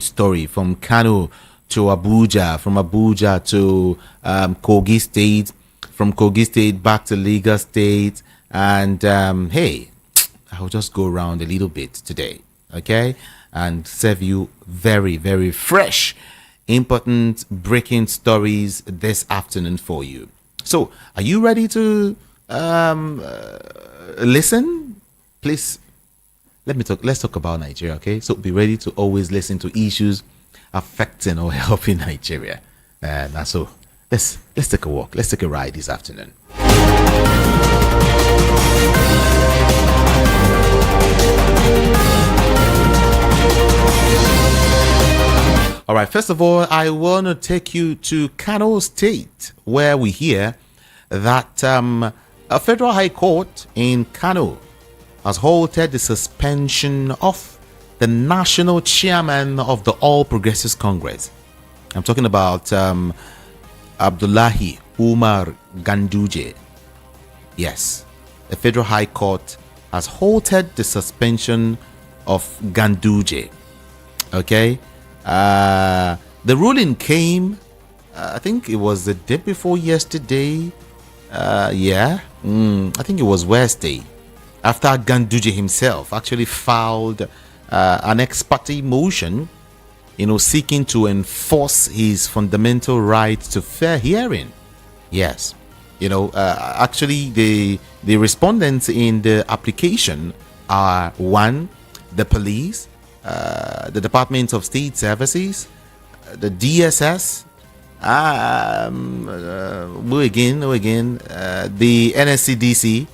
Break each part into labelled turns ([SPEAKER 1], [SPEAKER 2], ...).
[SPEAKER 1] story from Kano to Abuja, from Abuja to Kogi State, from Kogi State back to Lagos State, and hey, I'll just go around a little bit today, okay, and serve you very, very fresh, important, breaking stories this afternoon for you. So, are you ready to listen? Please, let's talk about Nigeria, okay? So be ready to always listen to issues affecting or helping Nigeria. And so let's take a walk. Let's take a ride this afternoon. All right, first of all, I want to take you to Kano State, where we hear that a federal high court in Kano has halted the suspension of the national chairman of the All Progressives Congress. I'm talking about Abdullahi Umar Ganduje. Yes, the federal high court has halted the suspension of Ganduje. Okay, the ruling came, I think it was the day before yesterday. I think it was Wednesday, after Ganduje himself actually filed an ex parte motion, seeking to enforce his fundamental right to fair hearing. Yes, actually the respondents in the application are: one, the police, the Department of State Services, the DSS, the NSCDC,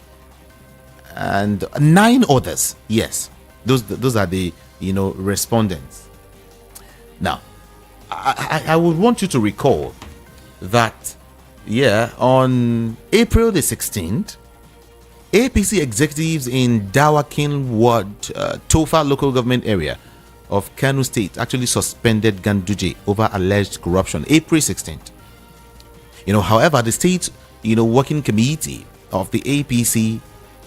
[SPEAKER 1] and 9 others. Yes, those are the respondents. Now, I would want you to recall that on April the 16th, APC executives in Dawakin Ward, Tofa local government area of Kano State actually suspended Ganduje over alleged corruption. April 16th. However, the state working committee of the APC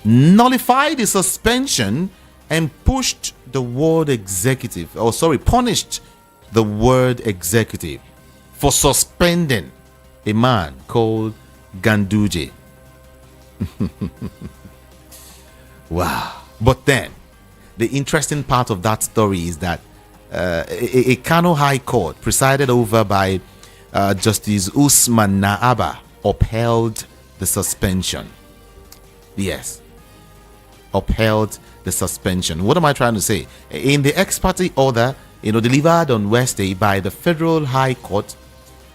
[SPEAKER 1] nullified the suspension and punished the ward executive for suspending a man called Ganduje. Wow. But then, the interesting part of that story is that a Kano High Court, presided over by Justice Usman Naaba, upheld the suspension. Yes. Upheld the suspension. What am I trying to say? In the ex parte order, delivered on Wednesday by the Federal High Court,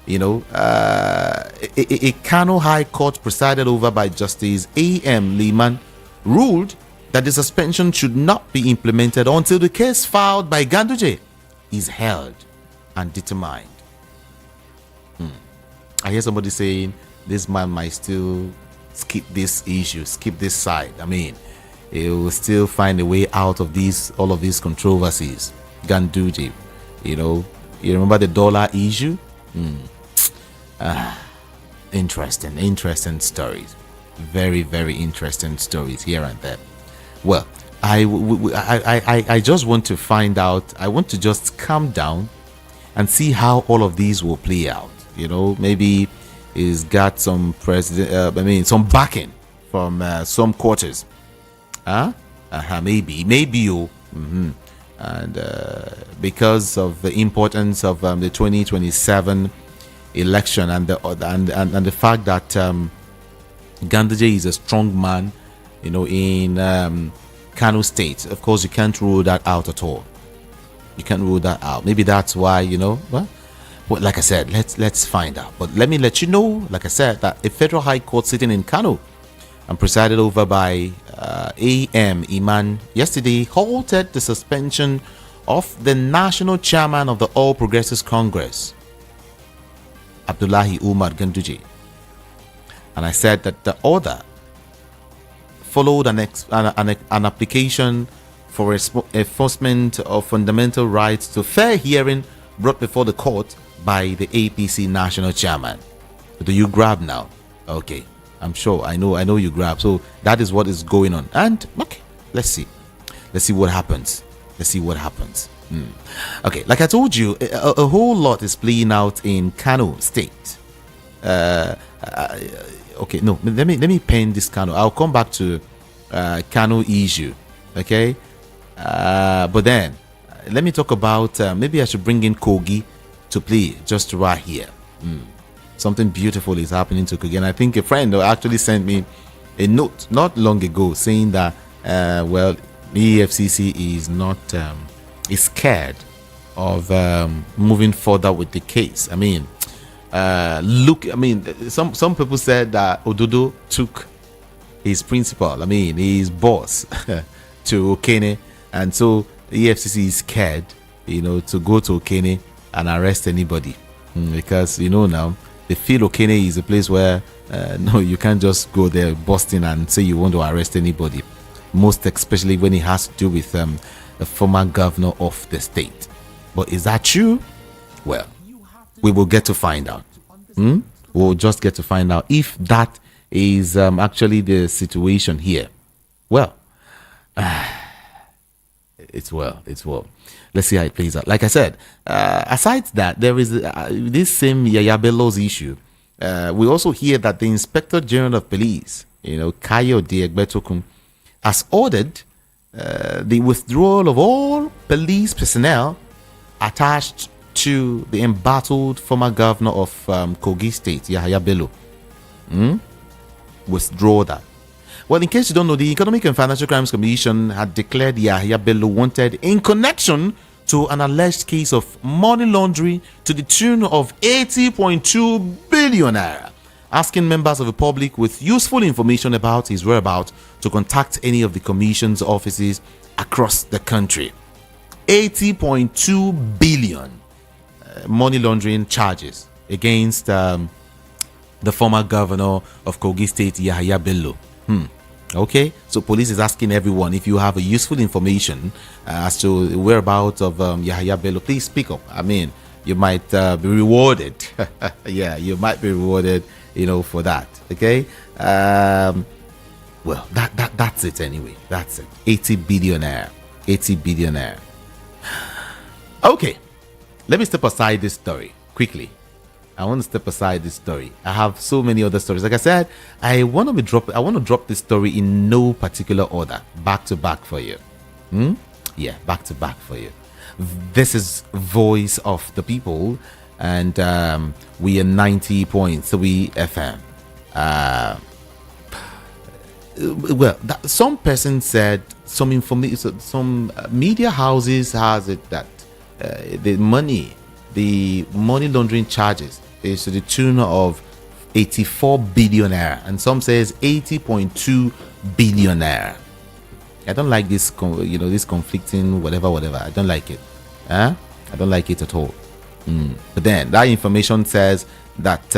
[SPEAKER 1] a Kano High Court presided over by Justice A.M. Liman ruled that the suspension should not be implemented until the case filed by Ganduje is held and determined. I hear somebody saying this man might still skip this issue, skip this side. I mean, he will still find a way out of all of these controversies. Ganduje, you remember the dollar issue? Interesting stories. Very, very interesting stories here and there. Well, I just want to find out. I want to just calm down and see how all of these will play out. Maybe he's got some some backing from some quarters. Maybe you. And because of the importance of the 2027 election and the fact that Ganduje is a strong man, in Kano State. Of course, you can't rule that out at all. You can't rule that out. Maybe that's why, well, like I said, let's find out. But let me let you know, like I said, that a federal high court sitting in Kano and presided over by A.M. Iman yesterday halted the suspension of the national chairman of the All Progressives Congress, Abdullahi Umar Ganduje. And I said that the order followed an application for enforcement of fundamental rights to fair hearing brought before the court by the APC national chairman. Do you grab now? Okay, I'm sure. I know you grab. So that is what is going on. And okay, let's see what happens. Okay, like I told you, a whole lot is playing out in Kano State. Okay, no, let me pen this Kano. I'll come back to Kano issue. Okay, but then let me talk about maybe I should bring in Kogi to play just right here. Something beautiful is happening to Kogi, and I think a friend actually sent me a note not long ago saying that well, the EFCC is not is scared of moving further with the case. I mean, some people said that Ododo took his principal, his boss, to Okene, and so the EFCC is scared, to go to Okene and arrest anybody, because now they feel Okene is a place where no, you can't just go there busting and say you want to arrest anybody, most especially when it has to do with the former governor of the state. But is that true? Well, we will get to find out. We'll just get to find out if that is actually the situation here. Well, it's well. Let's see how it plays out. Like I said, aside that, there is this same Yaya Bello's issue. We also hear that the Inspector General of Police, Kayode Egbetokun, has ordered the withdrawal of all police personnel attached to the embattled former governor of Kogi State, Yahaya Bello. Withdraw that. Well, in case you don't know, the Economic and Financial Crimes Commission had declared Yahaya Bello wanted in connection to an alleged case of money laundering to the tune of 80.2 billion naira, asking members of the public with useful information about his whereabouts to contact any of the commission's offices across the country. 80.2 billion money laundering charges against the former governor of Kogi State, Yahaya Bello. Okay, so police is asking everyone, if you have a useful information as to the whereabouts of Yahaya Bello, please speak up. You might be rewarded. Yeah, you might be rewarded, for that. Okay. Well, that's it anyway. That's it. 80 billionaire. Okay, let me step aside this story quickly. I want to step aside this story. I have so many other stories. Like I said, I want to drop this story in no particular order, back to back for you. Yeah, back to back for you. This is Voice of the People, and we are 90.3 FM. Some person said some information. Some media houses has it that the money laundering charges is to the tune of 84 billion naira, and some says 80.2 billion naira. I don't like this, this conflicting whatever. I don't like it. I don't like it at all. But then that information says that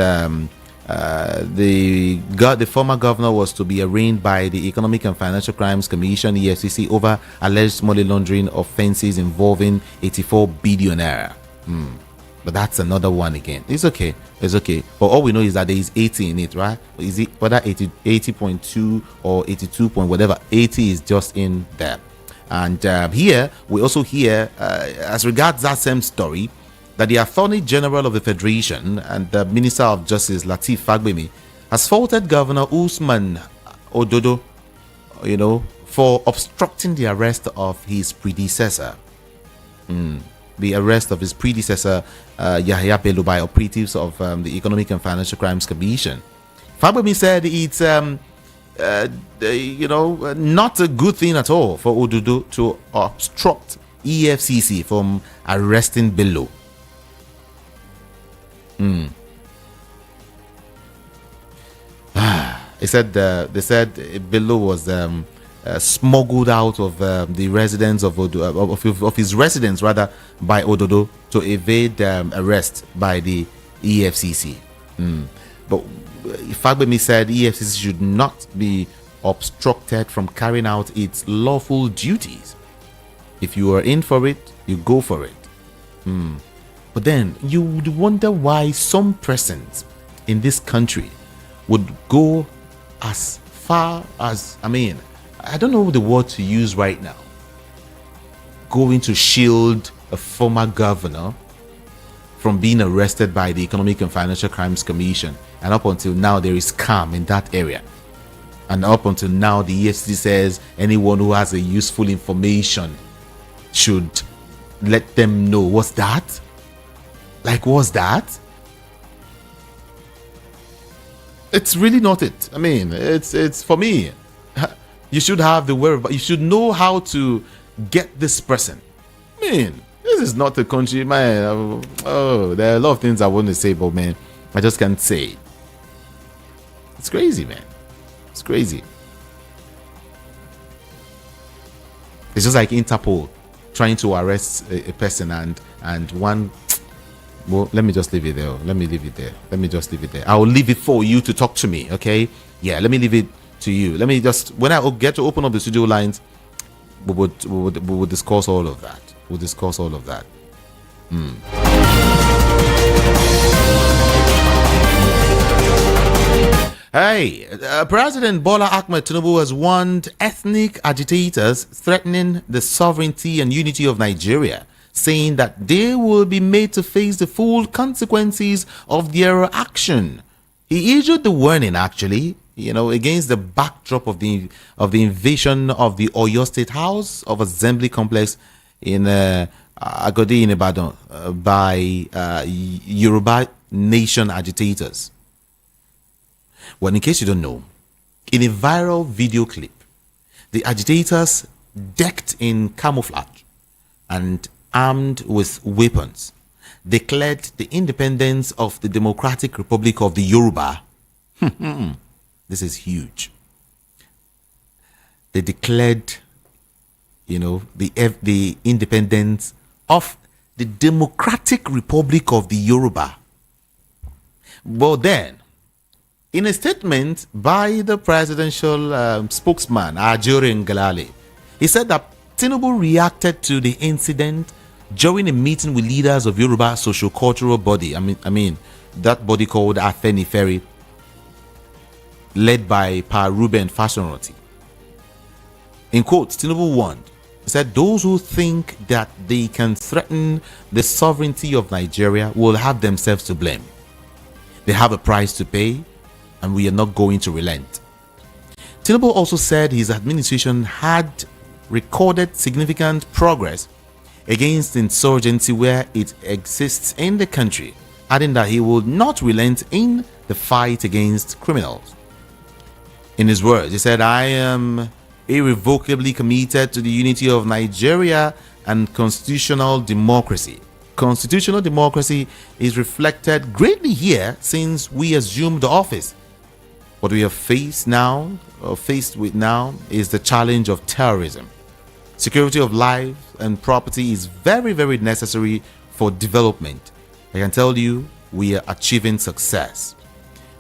[SPEAKER 1] the former governor was to be arraigned by the Economic and Financial Crimes Commission, EFCC, over alleged money laundering offenses involving 84 billion naira. But that's another one again. It's okay. But all we know is that there is 80 in it, right? Is it whether 80.2 or 82 point whatever? 80 is just in there. And here we also hear, as regards that same story, that the Attorney General of the Federation and the Minister of Justice Lateef Fagbemi has faulted Governor Usman Ododo, for obstructing the arrest of his predecessor. The arrest of his predecessor, Yahaya Bello, by operatives of the Economic and Financial Crimes Commission. Fagbemi said it's, not a good thing at all for Ododo to obstruct EFCC from arresting Bello. They said Bello was smuggled out of the residence of his residence rather by Ododo to evade arrest by the EFCC. But Fagbemi said EFCC should not be obstructed from carrying out its lawful duties. If you are in for it, you go for it. But then you would wonder why some persons in this country would go as far as, I don't know the word to use right now. going to shield a former governor from being arrested by the Economic and Financial Crimes Commission. And up until now, there is calm in that area. And up until now, the EFCC says anyone who has a useful information should let them know. What's that? Like, what's that? It's really not it. I mean, it's for me. You should have the whereabouts. You should know how to get this person. I mean, this is not a country, man. Oh, there are a lot of things I want to say, but man, I just can't say it. It's crazy, man. It's crazy. It's just like Interpol trying to arrest a person and one. Well, let me just leave it there. Let me leave it there. Let me just leave it there. I'll leave it for you to talk to me, okay? Yeah, let me leave it to you. Let me just, when I get to open up the studio lines, we will discuss all of that. We'll discuss all of that. Hey, President Bola Ahmed Tinubu has warned ethnic agitators threatening the sovereignty and unity of Nigeria, saying that they will be made to face the full consequences of their action. He issued the warning, actually, against the backdrop of the invasion of the Oyo State House of Assembly complex in Agodi in Ibadan by Yoruba Nation agitators. Well, in case you don't know, in a viral video clip, the agitators, decked in camouflage and armed with weapons, declared the independence of the Democratic Republic of the Yoruba. This is huge. They declared, the independence of the Democratic Republic of the Yoruba. But then, in a statement by the presidential spokesman, Ajuri Ngalale, he said that Tinubu reacted to the incident during a meeting with leaders of Yoruba socio-cultural body. I mean, that body called Afenifere, led by Pa Ruben Fashion-Roti. In quotes, Tinubu warned. He said, those who think that they can threaten the sovereignty of Nigeria will have themselves to blame. They have a price to pay, and we are not going to relent. Tinubu also said his administration had recorded significant progress against insurgency where it exists in the country, adding that he will not relent in the fight against criminals. In his words, he said, I am irrevocably committed to the unity of Nigeria and constitutional democracy. Constitutional democracy is reflected greatly here since we assumed office. What we are faced with now is the challenge of terrorism. Security of life and property is very, very necessary for development. I can tell you, we are achieving success.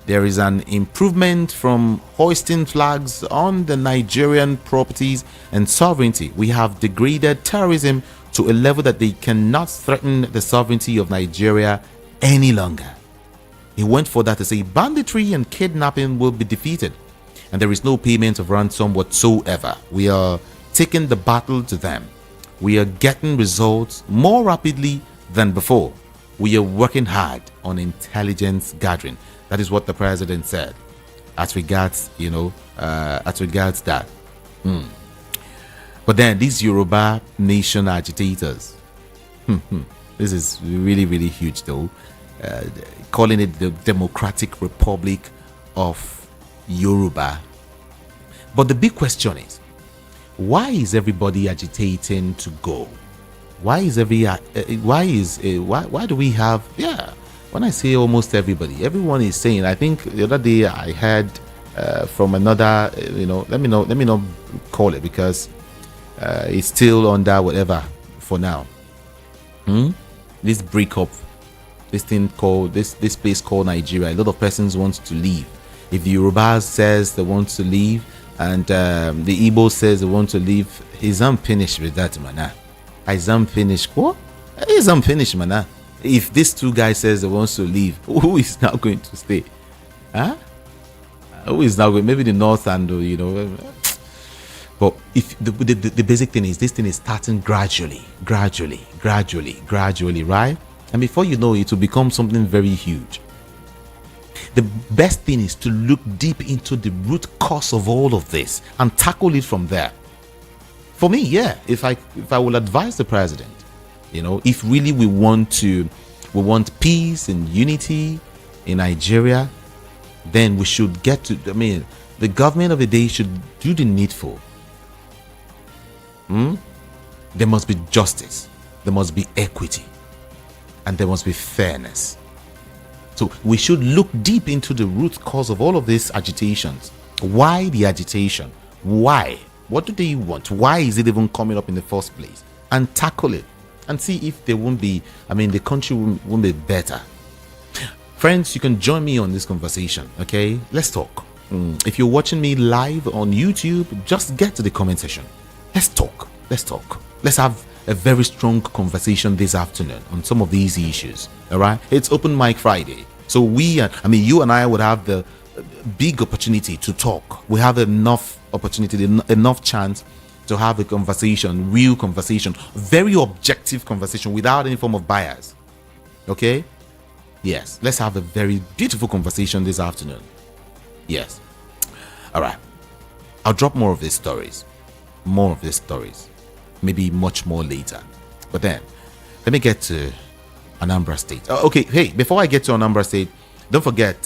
[SPEAKER 1] There is an improvement from hoisting flags on the Nigerian properties and sovereignty. We have degraded terrorism to a level that they cannot threaten the sovereignty of Nigeria any longer. He went for that to say banditry and kidnapping will be defeated, and there is no payment of ransom whatsoever. We are taking the battle to them. We are getting results more rapidly than before. We are working hard on intelligence gathering. That is what the president said as regards, that. But then these Yoruba Nation agitators, this is really, really huge though. Calling it the Democratic Republic of Yoruba. But the big question is, why is everybody agitating to go? Why do we have, when I say almost everybody, everyone is saying, I think the other day I heard from another, let me not call it because it's still under whatever for now. This breakup, this place called Nigeria, a lot of persons want to leave. If the Yoruba says they want to leave and the Igbo says they want to leave, he's unfinished with that, man. He's unfinished. What? He's unfinished, man. If these two guys says they want to leave, who is now going to stay? Huh? Who is now going? Maybe the North and But if the basic thing is, this thing is starting gradually, right? And before you know it will become something very huge. The best thing is to look deep into the root cause of all of this and tackle it from there. For me, yeah, if I will advise the president, if really we want peace and unity in Nigeria, then we should get to, the government of the day should do the needful. There must be justice, there must be equity, and there must be fairness. So we should look deep into the root cause of all of these agitations. Why the agitation? Why? What do they want? Why is it even coming up in the first place? And tackle it and see if they won't be, the country won't be better. Friends, you can join me on this conversation, okay? Let's talk. If you're watching me live on YouTube, just get to the comment section. Let's talk. Let's have a very strong conversation this afternoon on some of these issues. All right, it's Open Mic Friday, so you and I would have the big opportunity to talk. We have enough opportunity, enough chance to have a conversation, real conversation, very objective conversation without any form of bias. Okay? Yes, let's have a very beautiful conversation this afternoon. Yes. All right. I'll drop more of these stories. Maybe much more later. But then, let me get to Anambra State. Okay, hey, before I get to Anambra State, don't forget,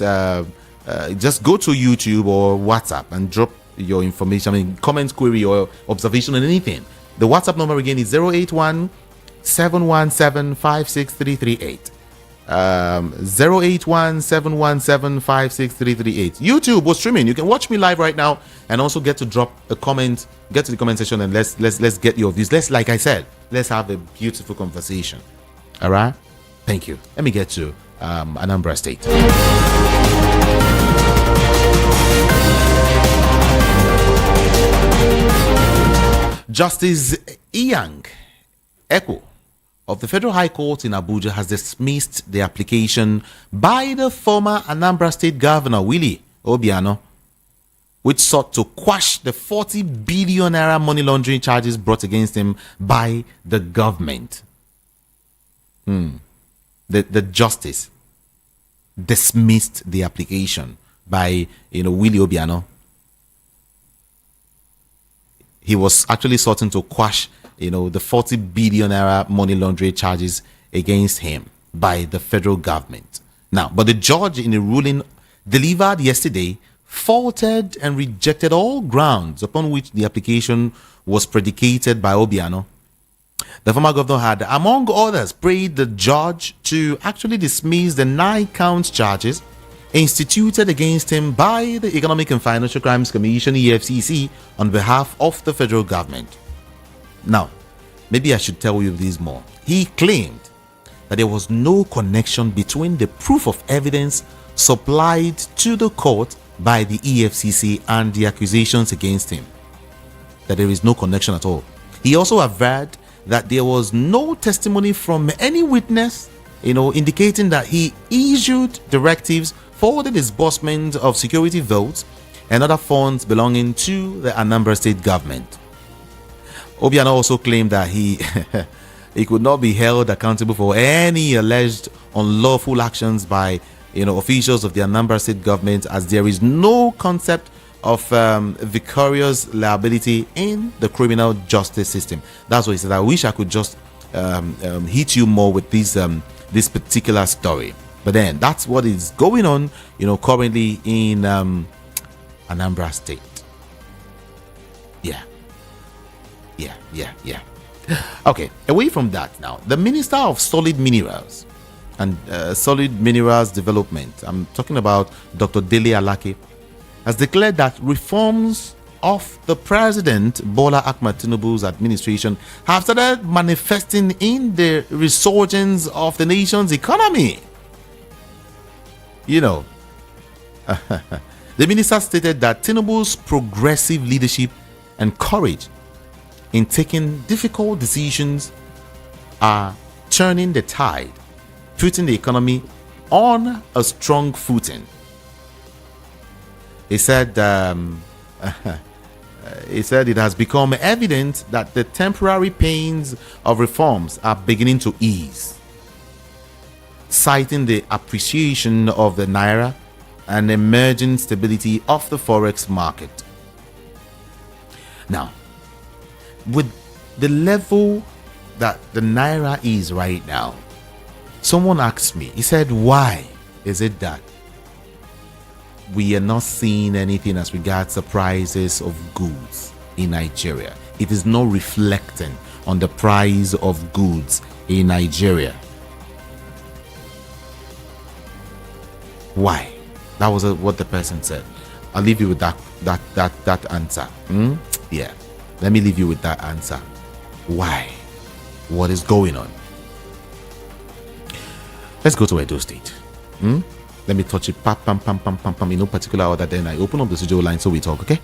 [SPEAKER 1] just go to YouTube or WhatsApp and drop your information, comment, query, or observation on anything. The WhatsApp number again is 081 717 56338. 081-717-56338. YouTube was streaming. You can watch me live right now and also get to drop a comment, get to the comment section, and let's get your views. Like I said, let's have a beautiful conversation. All right, thank you. Let me get to Anambra State. Justice Ijeoma Egwuatu of the Federal High Court in Abuja has dismissed the application by the former Anambra State Governor Willie Obiano, which sought to quash the 40 billion naira money laundering charges brought against him by the government. The justice dismissed the application by Willie Obiano. He was actually soughting to quash the 40 billion naira money laundering charges against him by the federal government. Now, but the judge in a ruling delivered yesterday faulted and rejected all grounds upon which the application was predicated by Obiano. The former governor had, among others, prayed the judge to actually dismiss the 9-count charges instituted against him by the Economic and Financial Crimes Commission, EFCC, on behalf of the federal government. Now, maybe I should tell you this more. He claimed that there was no connection between the proof of evidence supplied to the court by the EFCC and the accusations against him. That there is no connection at all. He also averred that there was no testimony from any witness, indicating that he issued directives for the disbursement of security votes and other funds belonging to the Anambra State government. Obiano also claimed that he could not be held accountable for any alleged unlawful actions by officials of the Anambra State government, as there is no concept of vicarious liability in the criminal justice system. That's what he said. I wish I could just hit you more with this particular story, but then that's what is going on currently in Anambra State. Yeah. Okay, away from that now, the Minister of Solid Minerals and Solid Minerals Development, I'm talking about Dr. Dele Alake, has declared that reforms of the President Bola Ahmed Tinubu's administration have started manifesting in the resurgence of the nation's economy. The minister stated that Tinubu's progressive leadership and courage in taking difficult decisions are turning the tide, putting the economy on a strong footing. He said he said it has become evident that the temporary pains of reforms are beginning to ease, citing the appreciation of the naira and emerging stability of the forex market. Now, with the level that the naira is right now, someone asked me, he said, why is it that we are not seeing anything as regards the prices of goods in Nigeria? It is not reflecting on the price of goods in Nigeria. Why? That was what the person said. I'll leave you with that answer. Yeah, let me leave you with that answer. Why? What is going on? Let's go to Edo State. Let me touch it. Pam, in no particular order. Then I open up the studio line so we talk, okay?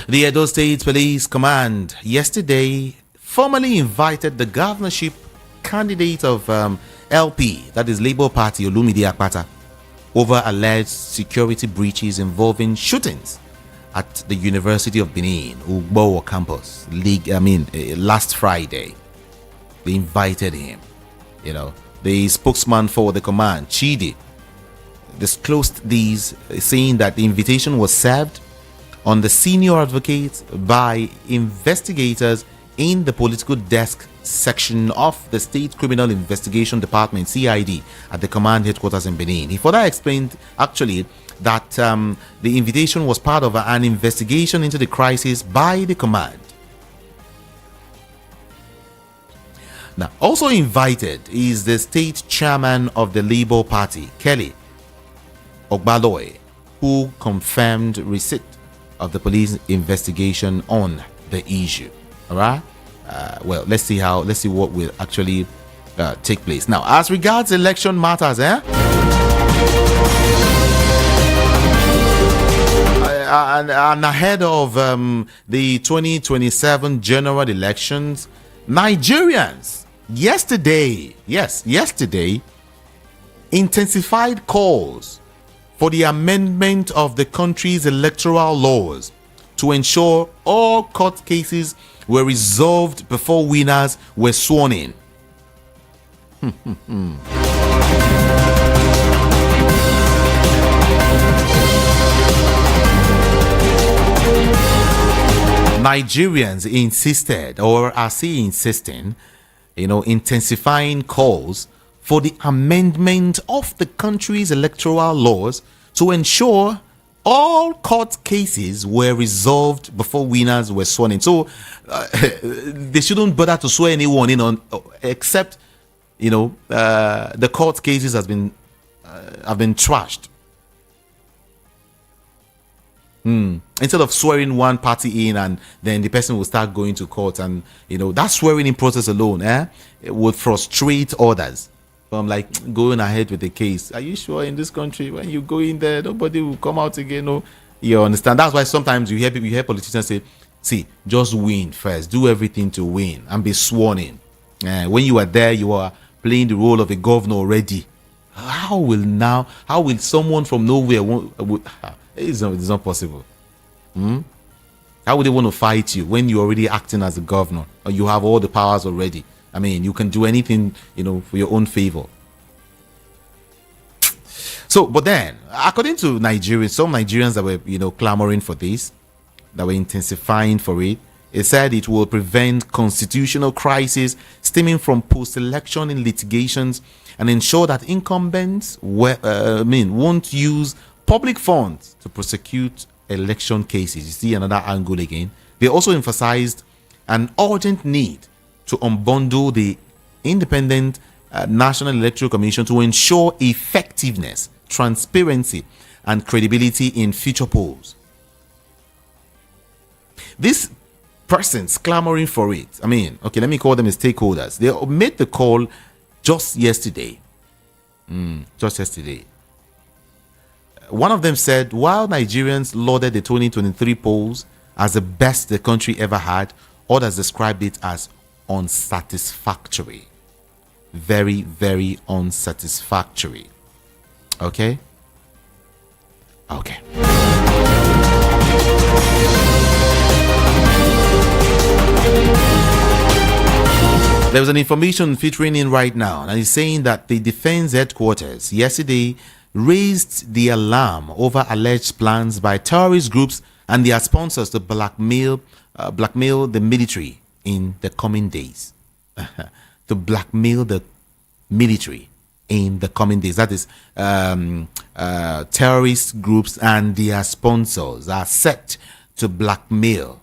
[SPEAKER 1] The Edo State Police Command yesterday formally invited the governorship candidate of LP, that is Labour Party, Olumide Akpata, over alleged security breaches involving shootings at the University of Benin, Ugbo campus, last Friday. They invited him. The spokesman for the command, Chidi, disclosed these, saying that the invitation was served on the senior advocate by investigators in the political desk section of the State Criminal Investigation Department, CID, at the command headquarters in Benin. He further explained, actually, that the invitation was part of an investigation into the crisis by the command. Now, also invited is the state chairman of the Labour Party, Kelly Ogbaloy, who confirmed receipt of the police investigation on the issue. All right. Well, let's see what will actually take place. Now, as regards election matters, and ahead of the 2027 general elections, Nigerians yesterday intensified calls for the amendment of the country's electoral laws to ensure all court cases were resolved before winners were sworn in. Nigerians insisted, or are still insisting, intensifying calls for the amendment of the country's electoral laws to ensure all court cases were resolved before winners were sworn in. So they shouldn't bother to swear anyone in on, except the court cases have been trashed. Instead of swearing one party in and then the person will start going to court, and that swearing in process alone it would frustrate others from going ahead with the case. Are you sure in this country when you go in there nobody will come out again? No, you understand? That's why sometimes you hear politicians say, see, just win first, do everything to win and be sworn in. When you are there, you are playing the role of a governor already. How will someone from nowhere it's not possible. How would they want to fight you when you're already acting as a governor or you have all the powers already? I mean, you can do anything, for your own favor. So, but then, according to Nigerians, some Nigerians that were, clamoring for this, that were intensifying for it, it said it will prevent constitutional crisis stemming from post-election in litigations and ensure that incumbents won't use public funds to prosecute election cases. You see another angle again. They also emphasized an urgent need to unbundle the Independent National Electoral Commission to ensure effectiveness, transparency, and credibility in future polls. These persons clamoring for it, let me call them as stakeholders. They made the call just yesterday. One of them said, while Nigerians lauded the 2023 polls as the best the country ever had, others described it as unsatisfactory. Very, very unsatisfactory. Okay? Okay. There was an information featuring in right now, and it's saying that the defense headquarters yesterday raised the alarm over alleged plans by terrorist groups and their sponsors to blackmail the military in the coming days. To blackmail the military in the coming days. That is, terrorist groups and their sponsors are set to blackmail.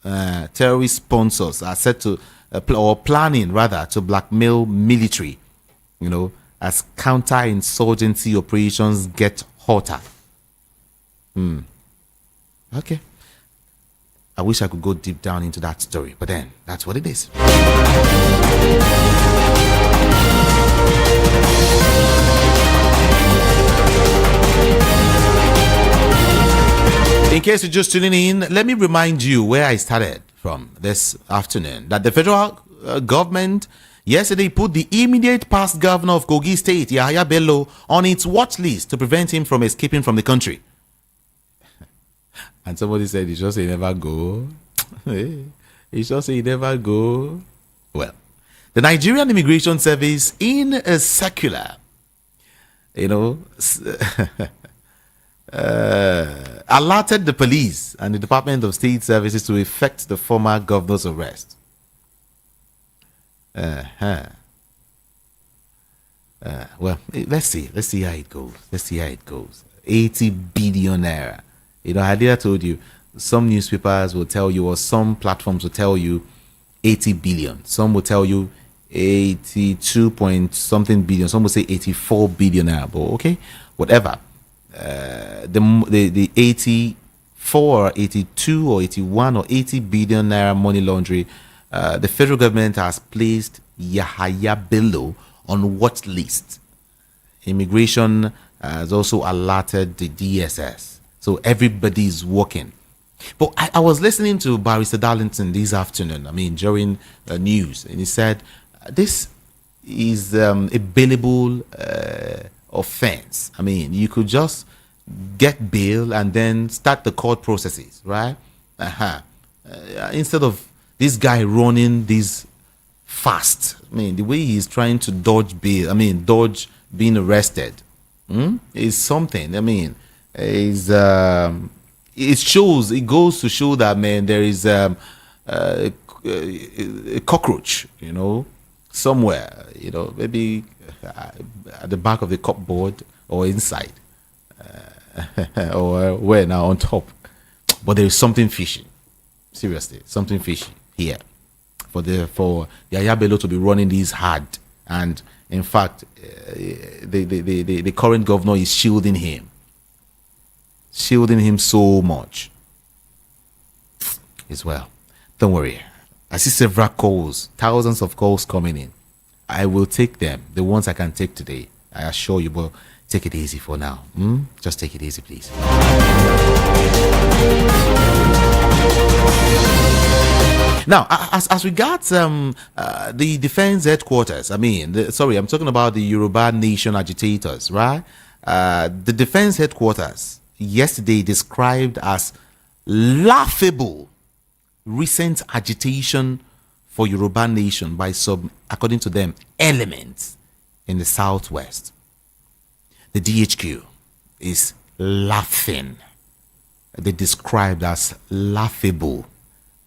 [SPEAKER 1] Terrorist sponsors are set to or planning rather to blackmail military, as counter-insurgency operations get hotter. Okay. I wish I could go deep down into that story, but then that's what it is. In case you're just tuning in, let me remind you where I started from this afternoon, that the federal government yesterday put the immediate past governor of Kogi State, Yahaya Bello, on its watch list to prevent him from escaping from the country. And somebody said, he just say never go. He just say never go. Well, the Nigerian Immigration Service, in a circular, alerted the police and the Department of State Services to effect the former governor's arrest. Well, let's see how it goes. 80 billion naira. I did told you, some newspapers will tell you, or some platforms will tell you 80 billion. Some will tell you 82 point something billion. Some will say 84 billion naira. But okay, whatever. The 84 or 82 or 81 or 80 billion naira money laundering, the federal government has placed Yahaya Bello on watch list. Immigration has also alerted the DSS, so everybody is working. But I was listening to Barrister Darlington this afternoon, during the news, and he said this is a bailable offense. You could just get bail and then start the court processes, right? Instead of this guy running this fast, the way he's trying to dodge bail, dodge being arrested, is something. It goes to show that, there is a cockroach, somewhere, maybe at the back of the cupboard or inside, or where now on top. But there is something fishy. Seriously, something fishy here for Yahaya Bello to be running these hard. And in fact, the current governor is shielding him so much as well. Don't worry, I see several calls, thousands of calls coming in. I will take them, the ones I can take today, I assure you. But take it easy for now. Just take it easy, please. Now, as regards the defense headquarters, I'm talking about the Yoruba Nation agitators, right? The defense headquarters yesterday described as laughable recent agitation for Yoruba Nation by some, according to them, elements in the southwest. The DHQ is laughing. They described as laughable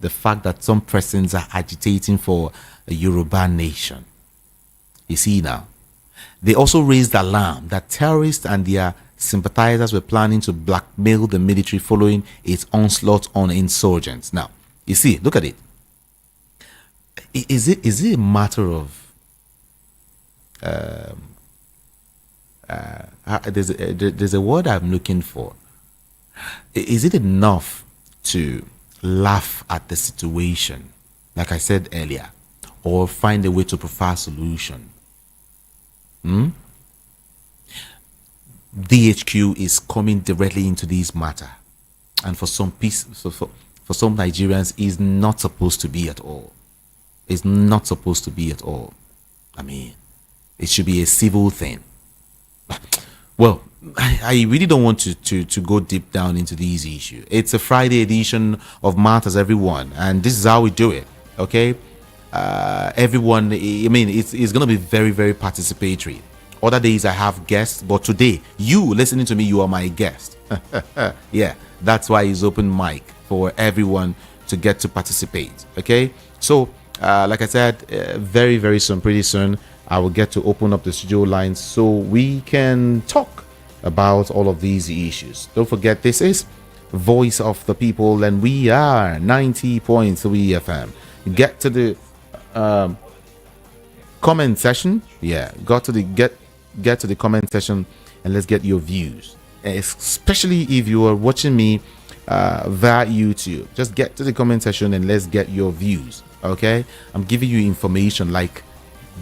[SPEAKER 1] the fact that some persons are agitating for a Yoruba Nation. You see now, they also raised alarm that terrorists and their sympathizers were planning to blackmail the military following its onslaught on insurgents. Now, you see, look at it. Is it a matter of there's a word I'm looking for. Is it enough to laugh at the situation, like I said earlier, or find a way to prefer a solution? DHQ is coming directly into this matter, and for some for some Nigerians, is not supposed to be at all. It's not supposed to be at all. It should be a civil thing. Well, I really don't want to go deep down into these issues. It's a Friday edition of Matters Everyone, and this is how we do it. Okay, everyone. I mean, it's gonna be very, very participatory. Other days I have guests, but today you listening to me, you are my guest. Yeah, that's why it's open mic for everyone to get to participate. Okay, so like I said, very, very soon, pretty soon, I will get to open up the studio lines so we can talk about all of these issues. Don't forget, this is Voice of the People, and we are 90.3 FM. Get to the comment section. Yeah, get to the comment section, and let's get your views, especially if you are watching me via YouTube. Just get to the comment section and let's get your views. Okay, I'm giving you information, like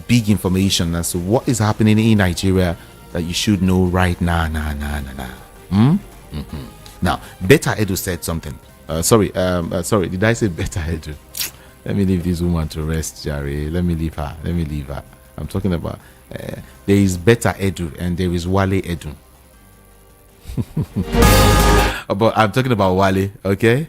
[SPEAKER 1] big information as to what is happening in Nigeria that you should know right now. Now, Beta Edu said something. Sorry, did I say Beta Edu? Let me leave this woman to rest, Jerry. Let me leave her. I'm talking about there is Beta Edu and there is Wale Edu. But I'm talking about Wale, okay?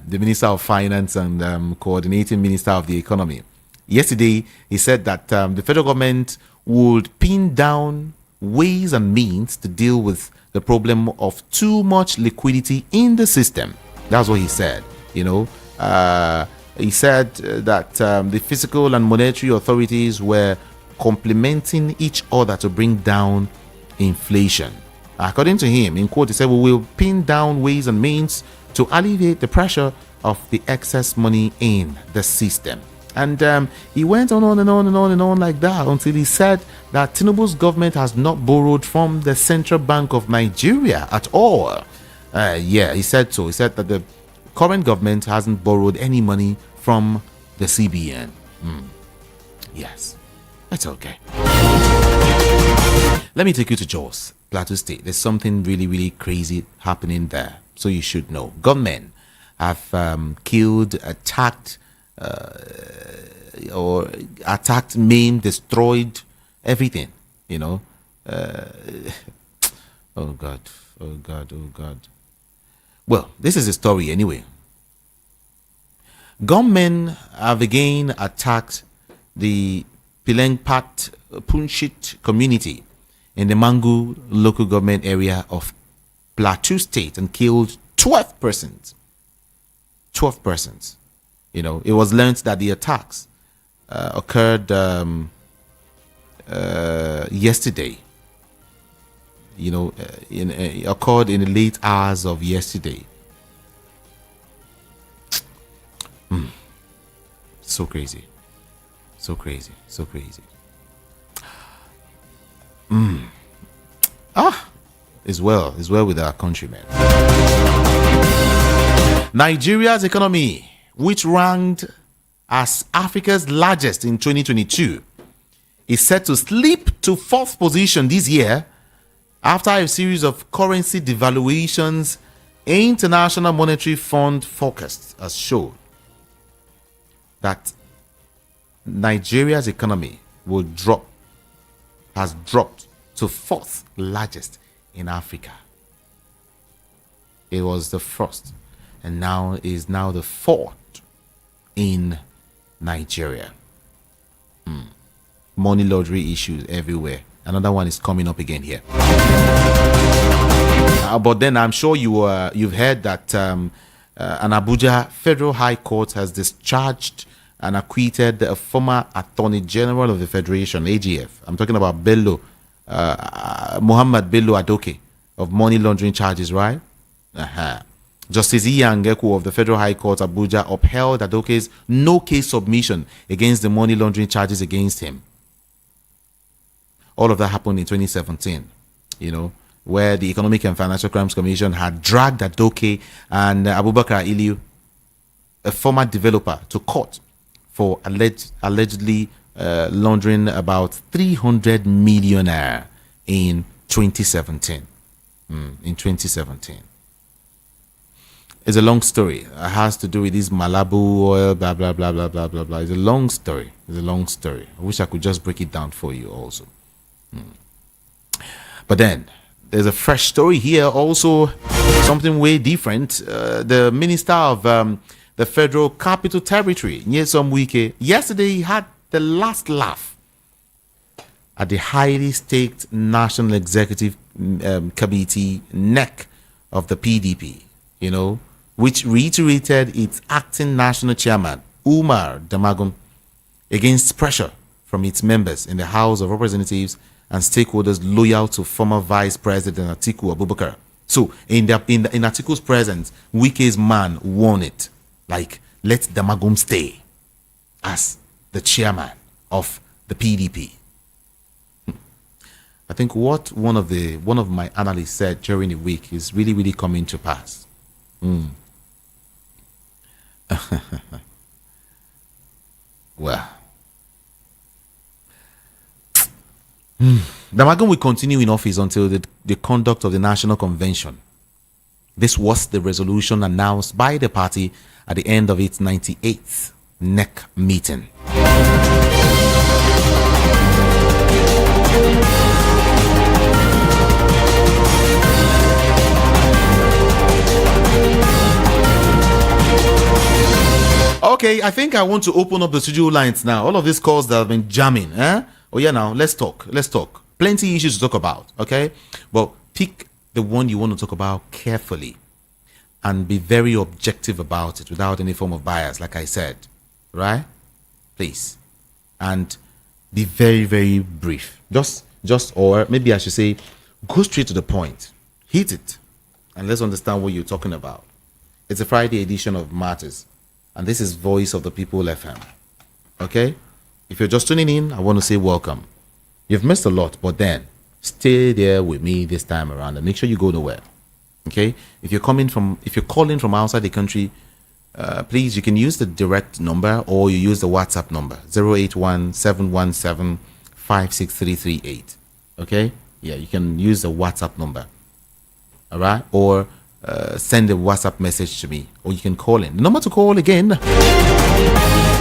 [SPEAKER 1] The Minister of Finance and coordinating Minister of the Economy. Yesterday, he said that the federal government would pin down ways and means to deal with the problem of too much liquidity in the system. That's what he said. You know, he said that the fiscal and monetary authorities were complementing each other to bring down inflation. According to him, in quote, he said, "We will pin down ways and means to alleviate the pressure of the excess money in the system." And he went on and on like that until he said that Tinubu's government has not borrowed from the Central Bank of Nigeria at all. Yeah, he said so. He said that the current government hasn't borrowed any money from the CBN. Yes, that's okay. Let me take you to Jos, Plateau State. There's something really, really crazy happening there, so you should know. Gunmen have killed, attacked, maimed, destroyed everything. You know. Oh God. Well, this is a story anyway. Gunmen have again attacked the Pilengpat Punchit community in the Mangu local government area of Plateau State and killed 12 persons. 12 persons. You know, it was learned that the attacks occurred yesterday. You know, occurred in the late hours of yesterday. So crazy. It's well with our countrymen. Nigeria's economy, which ranked as Africa's largest in 2022, is set to slip to fourth position this year after a series of currency devaluations. International Monetary Fund forecast has shown that Nigeria's economy has dropped to fourth largest in Africa. It was the first and now is the fourth in Nigeria. Money laundering issues everywhere. Another one is coming up again here. But then I'm sure you've heard that an Abuja Federal High Court has discharged and acquitted a former Attorney General of the Federation, AGF. I'm talking about Muhammad Bello Adoke, of money laundering charges, right? Justice Ijeoma Egwuatu of the Federal High Court, Abuja, upheld Adoke's no-case submission against the money laundering charges against him. All of that happened in 2017, you know, where the Economic and Financial Crimes Commission had dragged Adoke and Abubakar Iliu, a former developer, to court for allegedly laundering about 300 million naira in 2017. In 2017. It's a long story. It has to do with this Malabu oil, blah, blah, blah, blah, blah, blah, blah. It's a long story. I wish I could just break it down for you also. But then, there's a fresh story here. Also, something way different. The Minister of the Federal Capital Territory, Nyesom Wike, yesterday had the last laugh at the highly staked National Executive Committee neck of the PDP, which reiterated its acting national chairman, Umar Damagum, against pressure from its members in the House of Representatives and stakeholders loyal to former Vice President Atiku Abubakar. So, in Atiku's presence, Wike's man won it. Like, let Damagum stay as the chairman of the PDP. I think what one of my analysts said during the week is really, really coming to pass. Well, Damagum will continue in office until the conduct of the National Convention. This was the resolution announced by the party at the end of its 98th NEC meeting. Okay, I think I want to open up the studio lines now. All of these calls that have been jamming, Oh yeah, now let's talk. Plenty issues to talk about, okay? Well, pick the one you want to talk about carefully and be very objective about it without any form of bias, like I said, right? Please. And be very, very brief. Or maybe I should say, go straight to the point. Hit it. And let's understand what you're talking about. It's a Friday edition of Matters. And this is Voice of the People FM. Okay? If you're just tuning in, I want to say welcome. You've missed a lot, but then stay there with me this time around and make sure you go nowhere. Okay? If you're calling from outside the country, please, you can use the direct number or you use the WhatsApp number 081-717-56338. Okay? Yeah, you can use the WhatsApp number. All right? Or send a WhatsApp message to me, or you can call in. The number to call again,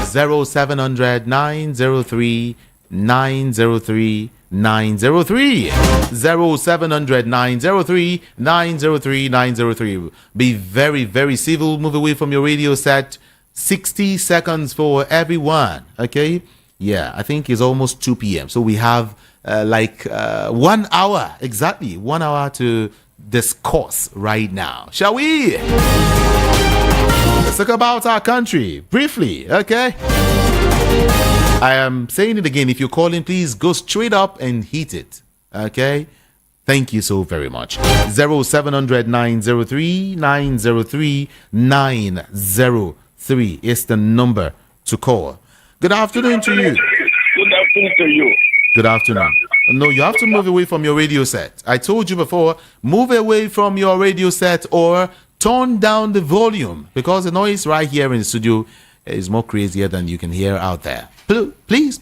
[SPEAKER 1] 0700 903 903 903 0700 903 903 903. Be very, very civil. Move away from your radio set. 60 seconds for everyone. Okay? Yeah, I think it's almost 2 p.m. So we have 1 hour, exactly 1 hour to discourse right now. Shall we? Let's talk about our country briefly, okay? I am saying it again. If you're calling, please go straight up and hit it, okay? Thank you so very much. 0700 903 903 903 is the number to call. Good afternoon to you.
[SPEAKER 2] Good afternoon to you.
[SPEAKER 1] Good afternoon. No, you have to move away from your radio set. I told you before, move away from your radio set or turn down the volume because the noise right here in the studio is more crazier than you can hear out there. Please.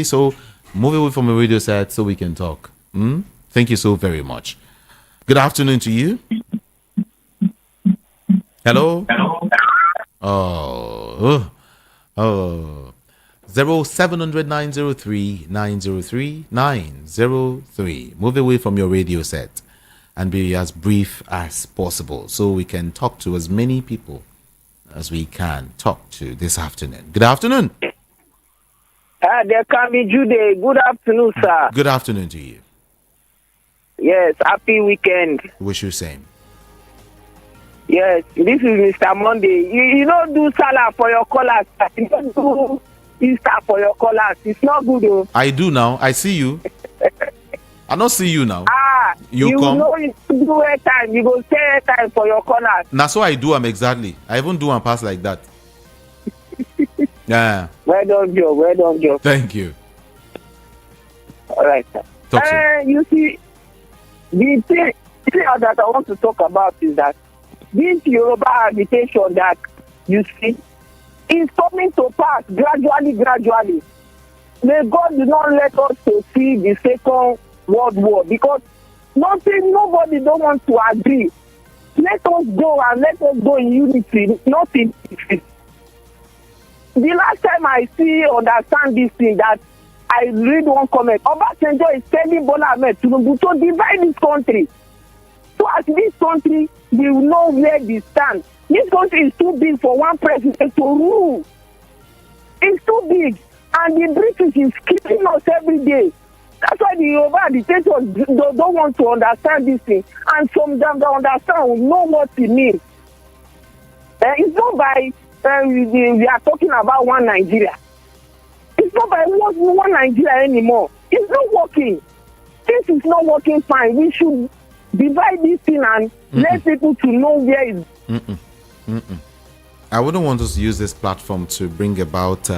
[SPEAKER 1] So move away from your radio set so we can talk. Thank you so very much. Good afternoon to you. Hello? Oh. 0700 903 903 903. Move away from your radio set and be as brief as possible so we can talk to as many people as we can talk to this afternoon. Good afternoon.
[SPEAKER 3] There can be Jude. Good afternoon, sir.
[SPEAKER 1] Good afternoon to you.
[SPEAKER 3] Yes, happy weekend.
[SPEAKER 1] Wish you same.
[SPEAKER 3] Yes, this is Mr. Monday. You don't do Salah for your callers. You don't do Easter for your callers. It's not good, though.
[SPEAKER 1] I do now. I see you. I don't see you now.
[SPEAKER 3] You
[SPEAKER 1] come.
[SPEAKER 3] Know you do airtime. You go say airtime for your callers.
[SPEAKER 1] Now, so I do. Exactly. I even do and pass like that. Yeah.
[SPEAKER 3] Well done, Joe.
[SPEAKER 1] Thank you.
[SPEAKER 3] All right, sir. You see, the thing that I want to talk about is that this Yoruba agitation that you see is coming to pass gradually. May God do not let us to see the Second World War because nobody don't want to agree. Let us go in unity, not in defeat. The last time I understand this thing that I read one comment. Obasanjo is telling Bola Ahmed Tinubu to divide this country. So as this country, we will know where we stand. This country is too big for one president to rule. It's too big. And the British is killing us every day. That's why the Yoruba dictators don't want to understand this thing. And some of them don't understand, will know what it means. It's not by, we are talking about one Nigeria. It's not by one Nigeria anymore. It's not working. This is not working fine. We should divide this thing and let people to know where it's...
[SPEAKER 1] I wouldn't want us to use this platform to bring about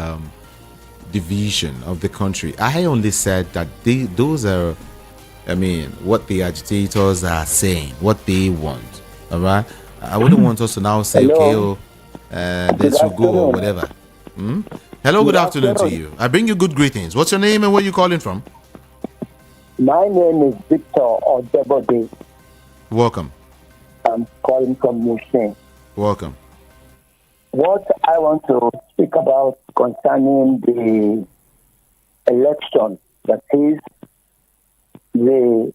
[SPEAKER 1] division of the country. I only said that those are, what the agitators are saying, what they want. All right. I wouldn't want us to now say,
[SPEAKER 4] Hello.
[SPEAKER 1] This will go or whatever. Hello, good afternoon to you. I bring you good greetings. What's your name and where you calling from?
[SPEAKER 4] My name is Victor Odebode.
[SPEAKER 1] Welcome.
[SPEAKER 4] I'm calling from Mushin.
[SPEAKER 1] Welcome.
[SPEAKER 4] What I want to speak about concerning the election, that is, the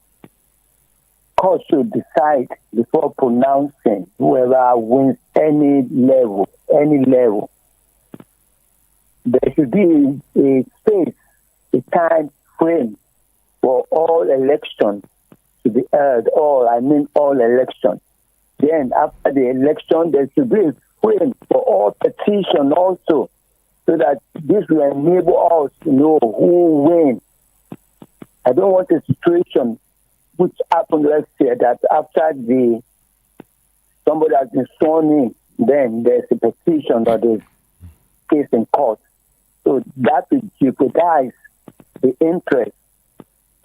[SPEAKER 4] court should decide before pronouncing whoever wins any level. There should be a space, a time frame for all elections to be held. All elections. Then after the election, there should be a frame for all petition also, so that this will enable us to know who wins. I don't want a situation which happened last year that after somebody has been sworn in, then there's a petition or there's case in court. So that will jeopardize the interest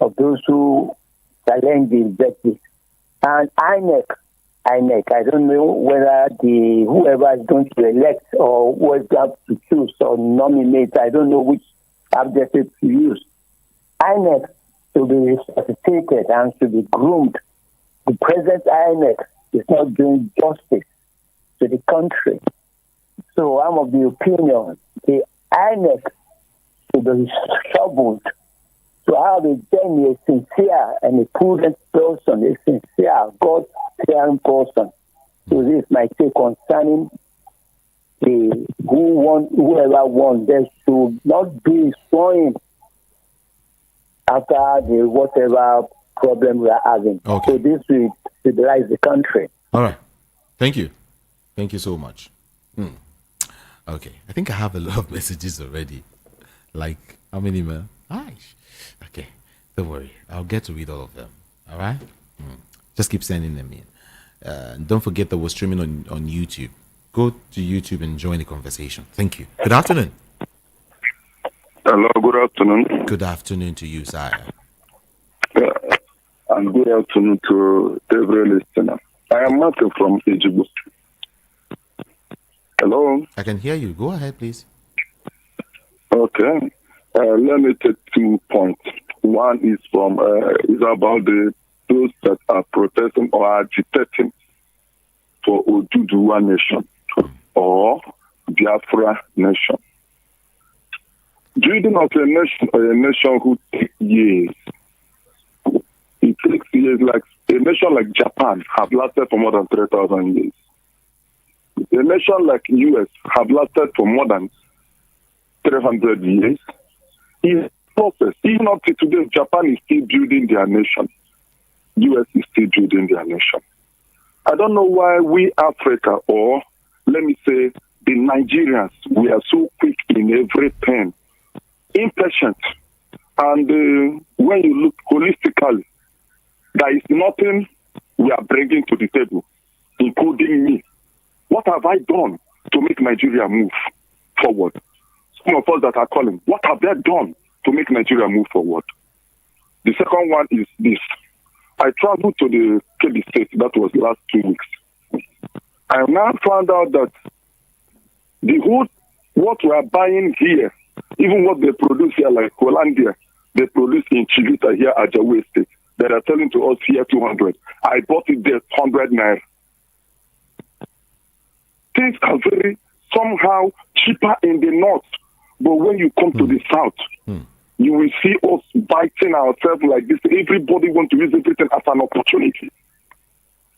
[SPEAKER 4] of those who challenge the executive. And INEC, I don't know whether whoever is going to elect or who is going to choose or nominate, I don't know which adjective to use. INEC should be resuscitated and should be groomed. The present INEC is not doing justice to the country. So I'm of the opinion the INEC should be troubled to have a sincere and a prudent person, a sincere, God-fearing person. So this is my take concerning whoever won. There should not be sworn after the whatever problem we are having.
[SPEAKER 1] Okay.
[SPEAKER 4] So this will stabilize the country.
[SPEAKER 1] All right. Thank you. Thank you so much. Okay. I think I have a lot of messages already. Like, how many, man? Nice. Okay. Don't worry. I'll get to read all of them. All right? Just keep sending them in. Don't forget that we're streaming on YouTube. Go to YouTube and join the conversation. Thank you. Good afternoon.
[SPEAKER 2] Hello, good afternoon.
[SPEAKER 1] Good afternoon to you, sire.
[SPEAKER 2] And good afternoon to every listener. I am Martin from Ijeoma. Hello?
[SPEAKER 1] I can hear you. Go ahead, please.
[SPEAKER 2] Okay. Let me take 2 points. One is is about those that are protesting or agitating for Oduduwa Nation or Biafra Nation. Building of a nation who takes years. It takes years. Like a nation like Japan have lasted for more than 3,000 years. A nation like US have lasted for more than 300 years. In process, even up to today, Japan is still building their nation. US is still building their nation. I don't know why we Africa, or let me say the Nigerians, we are so quick in everything, impatient. And when you look holistically, there is nothing we are bringing to the table, including me. What have I done to make Nigeria move forward? Some of us that are calling, what have they done to make Nigeria move forward? The second one is this. I traveled to the Kebbi State, that was last 2 weeks. I now found out that what we are buying here, even what they produce here, like Hollandia, they produce in Chivita here at Jawa State. They are selling to us here 200. I bought it there 100 naira. Things are very somehow cheaper in the north, but when you come to the south, You will see us biting ourselves like this. Everybody wants to use everything as an opportunity.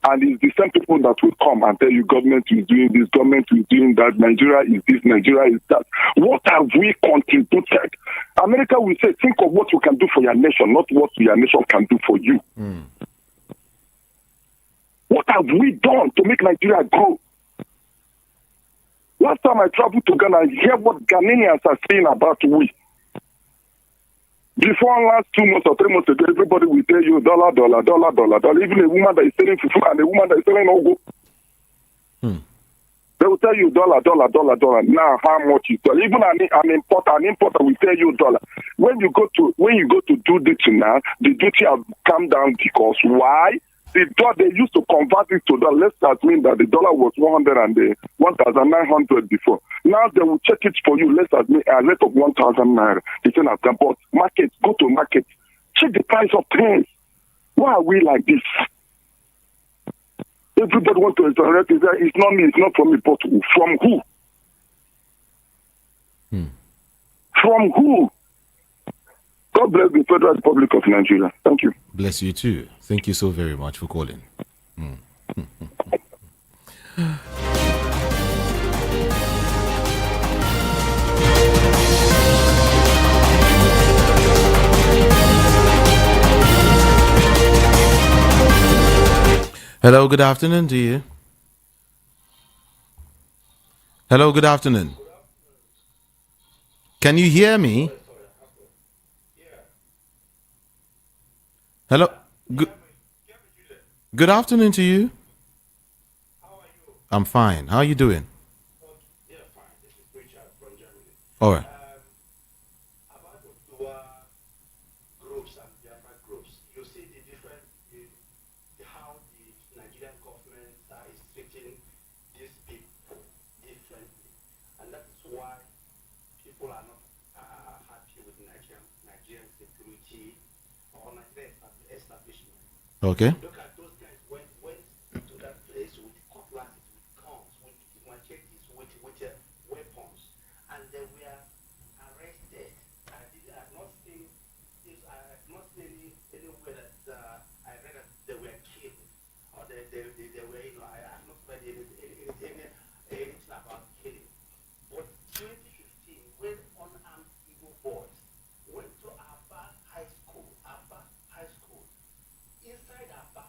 [SPEAKER 2] And it's the same people that will come and tell you government is doing this, government is doing that, Nigeria is this, Nigeria is that. What have we contributed? America will say, think of what you can do for your nation, not what your nation can do for you. What have we done to make Nigeria grow? Last time I traveled to Ghana, I hear what Ghanaians are saying about we. Before last 2 months or 3 months ago, everybody will tell you dollar, dollar, dollar, dollar, dollar. Even a woman that is selling fufu and a woman that is selling ogo. They will tell you dollar, dollar, dollar, dollar. Now how much is dollar? Even an importer will tell you dollar. When you go to do duty now, the duty have come down because why? The dollar, they used to convert it to dollar. Let's assume that the dollar was 1,900 before. Now they will check it for you. Let's admit a rate of 1,000 naira. They say that, but market, go to market, check the price of things. Why are we like this? Everybody wants to resurrect. It's not me. It's not from me. But from who? From who? God bless the Federal Republic of Nigeria. Thank you.
[SPEAKER 1] Bless you too. Thank you so very much for calling. Hello, good afternoon to you. Hello, good afternoon. Can you hear me? Hello. Good afternoon to you. I'm fine. How are you doing? All right. Okay.
[SPEAKER 5] Look at those guys went to that place with cutlasses, with guns, with machetes, with weapons, and they were arrested. I have not seen anywhere that I read that they were killed or they were, I have not read anything about killing. But 2015, when unarmed Igbo boys went to Aba High School, inside Aba,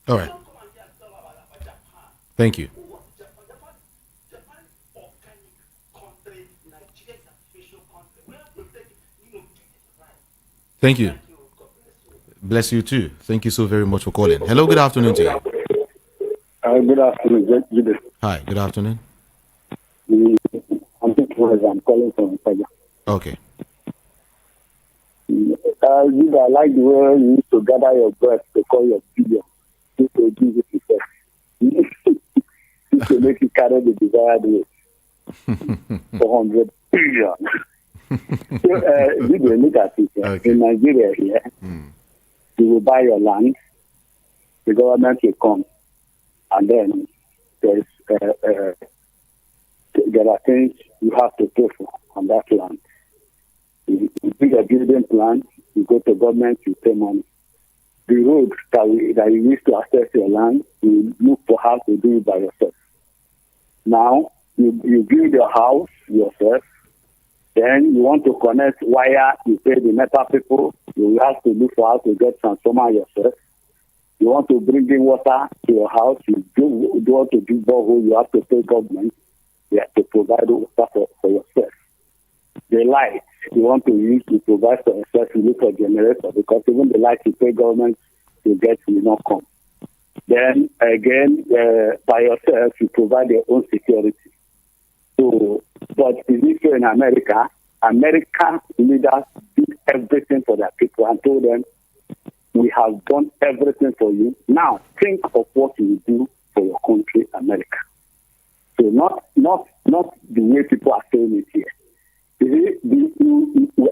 [SPEAKER 1] All right. Thank you. Thank you. Bless you too. Thank you so very much for calling. Hello, good afternoon to you.
[SPEAKER 6] Good afternoon.
[SPEAKER 1] Hi, good afternoon.
[SPEAKER 6] I'm calling from Italia.
[SPEAKER 1] Okay.
[SPEAKER 6] I like the way you used to gather your breath to call your billion. You to give it yourself. To make you carry the desired weight. 400 billion. So, you will look at it.
[SPEAKER 1] Okay.
[SPEAKER 6] In Nigeria here, you will buy your land, the government will come, and then there are things you have to pay for on that land. You do a building plan, you go to government, you pay money. The road that you use to access your land, you look for how to do it by yourself. Now, you build your house yourself, then you want to connect wire, you pay the NEPA people, you have to look for how to get transformer yourself. You want to bring in water to your house, you want to do borehole, you have to pay government. You have to provide water for yourself. The light you want to use to provide for yourself, you look for generator, because even the light you pay government to get will not come. Then again, by yourself, you provide your own security. So, but in this way in America, American leaders did everything for their people and told them, we have done everything for you. Now think of what you do for your country, America. So not the way people are saying it here.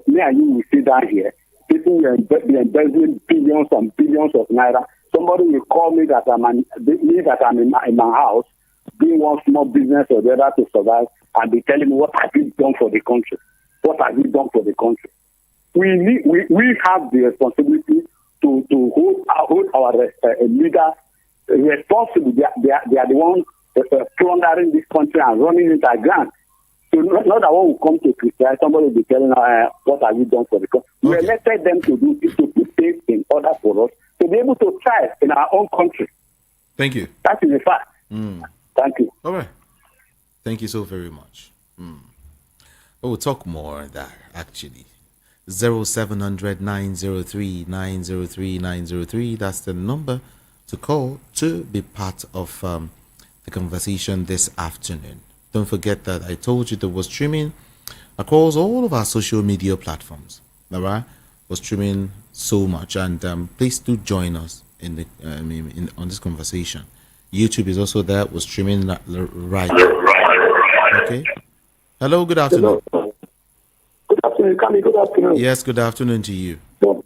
[SPEAKER 6] Me and you will sit down here. People will be embezzling billions and billions of naira. Somebody will call me that I'm in my house doing one small business or the other to survive, and be telling me, what have you done for the country? What have you done for the country? We have the responsibility to hold our leaders responsible. They are the ones plundering this country and running it aground. So not that one will come to criticize, somebody will be telling what have you done for the country. We elected them to do is to put things in order for us to be able to thrive in our own country.
[SPEAKER 1] Thank you.
[SPEAKER 6] That is a fact. Thank you.
[SPEAKER 1] All right. Thank you so very much. We'll talk more on that actually. 0700 903 903 903. That's the number to call to be part of the conversation this afternoon. Don't forget that I told you that we're streaming across all of our social media platforms. All right, we're streaming so much, and please do join us in the on this conversation. YouTube is also there. We're streaming right now. Okay. Hello. Good afternoon.
[SPEAKER 6] Hello. Good afternoon, Kami. Good afternoon.
[SPEAKER 1] Yes. Good afternoon to you. All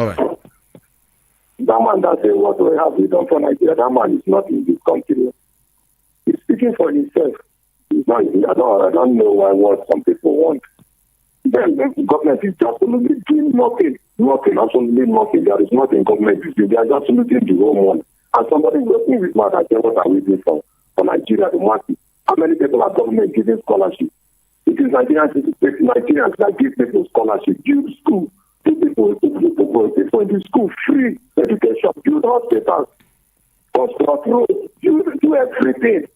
[SPEAKER 1] right.
[SPEAKER 6] That man that says, what we have we done for Nigeria, that man is not in this country. He's speaking for himself. He's not, I don't know what some people want. Then the government is just absolutely doing nothing. Absolutely nothing. There is nothing government is doing. They are absolutely the wrong one. And somebody working with man and say, what are we doing for Nigeria, the market? How many people are government giving scholarship? It is Nigerians that give people scholarship, give school, give people in the school free education, build hospitals, construct roads, do everything.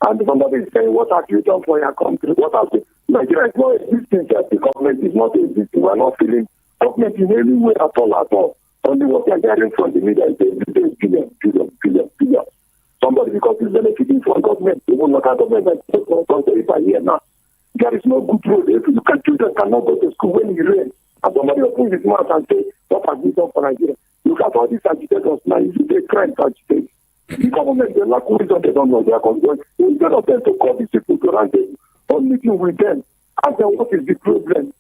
[SPEAKER 6] And somebody is saying, what have you done for your country? What have you? Nigeria is not existing, just the government is not existing. We are not feeling government in any way at all. Only what we are getting from the media is billion. Somebody, because he's benefiting from government, even local government is here now. There is no good road. You can children cannot go to school when it rains. And somebody opens his mouth and says, what have we done for Nigeria? Look at all these agitators now. Is it a crime to agitate? The government, they lack wisdom, they don't know their control. Instead of them to call these people to run a meeting with them, ask them what is the problem.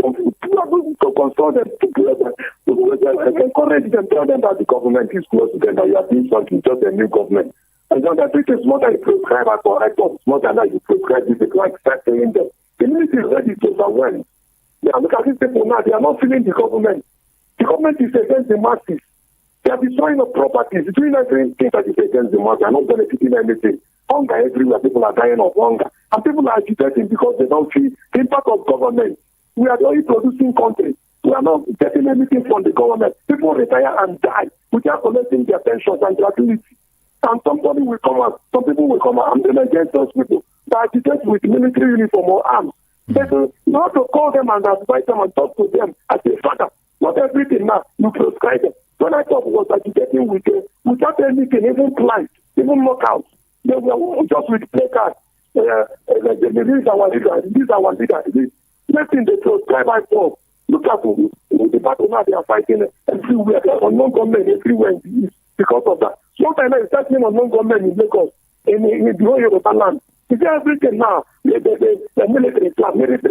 [SPEAKER 6] You are going to consult them, encourage them, tell them that the government is close to them, that you are doing something to the new government. And then that it is more than you prescribe or correct us, more than that you prescribe this, it's like saying them. The ministry is ready to overwhelm. Yeah, look at these people now, they are not feeling the government. The government is against the masses. They are destroying of properties, doing everything that is against the masses, they are not benefiting anything. Hunger everywhere, people are dying of hunger. And people are agitating because they don't feel the impact of government. We are the only producing country. We are not getting anything from the government. People retire and die without collecting their pensions and gratuity. And somebody will come out, some people will come out and then against those people that agitate with military uniform or arms. But you have to call them and advise them and talk to them as a father. Not everything now, you prescribe them. When I thought was agitating without anything, even planned, even knockouts, they were just with play cards. This is our leader, this is our leader. Next thing they prescribe I for. Look at the battle now they are fighting everywhere. There are unknown government everywhere in the east because of that. Sometimes it's starting unknown government in Lagos, in the whole Yoruba land. It's everything now. The military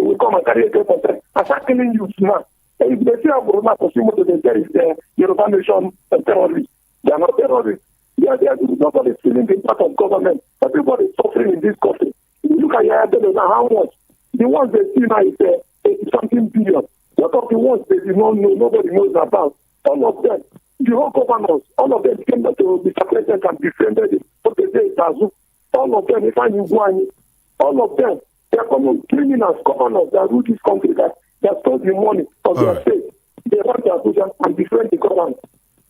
[SPEAKER 6] will come and carry a gun for them. And start killing you now. If they see Burma Kosimo to the Yoruba nation terrorists, they are not terrorists. Nobody is feeling the impact of government. Everybody is suffering in this country. If you look at your now, how much? The ones they see now is something billion. What of the ones they do not know, nobody knows about? All of them, the whole governors, all of them came to Mr. President and defended it. But they say Tazu. All of them, if I knew one, all of them, they are common criminals, governors that rule this country that stole the money from their state. They want to Abuja and defend the government.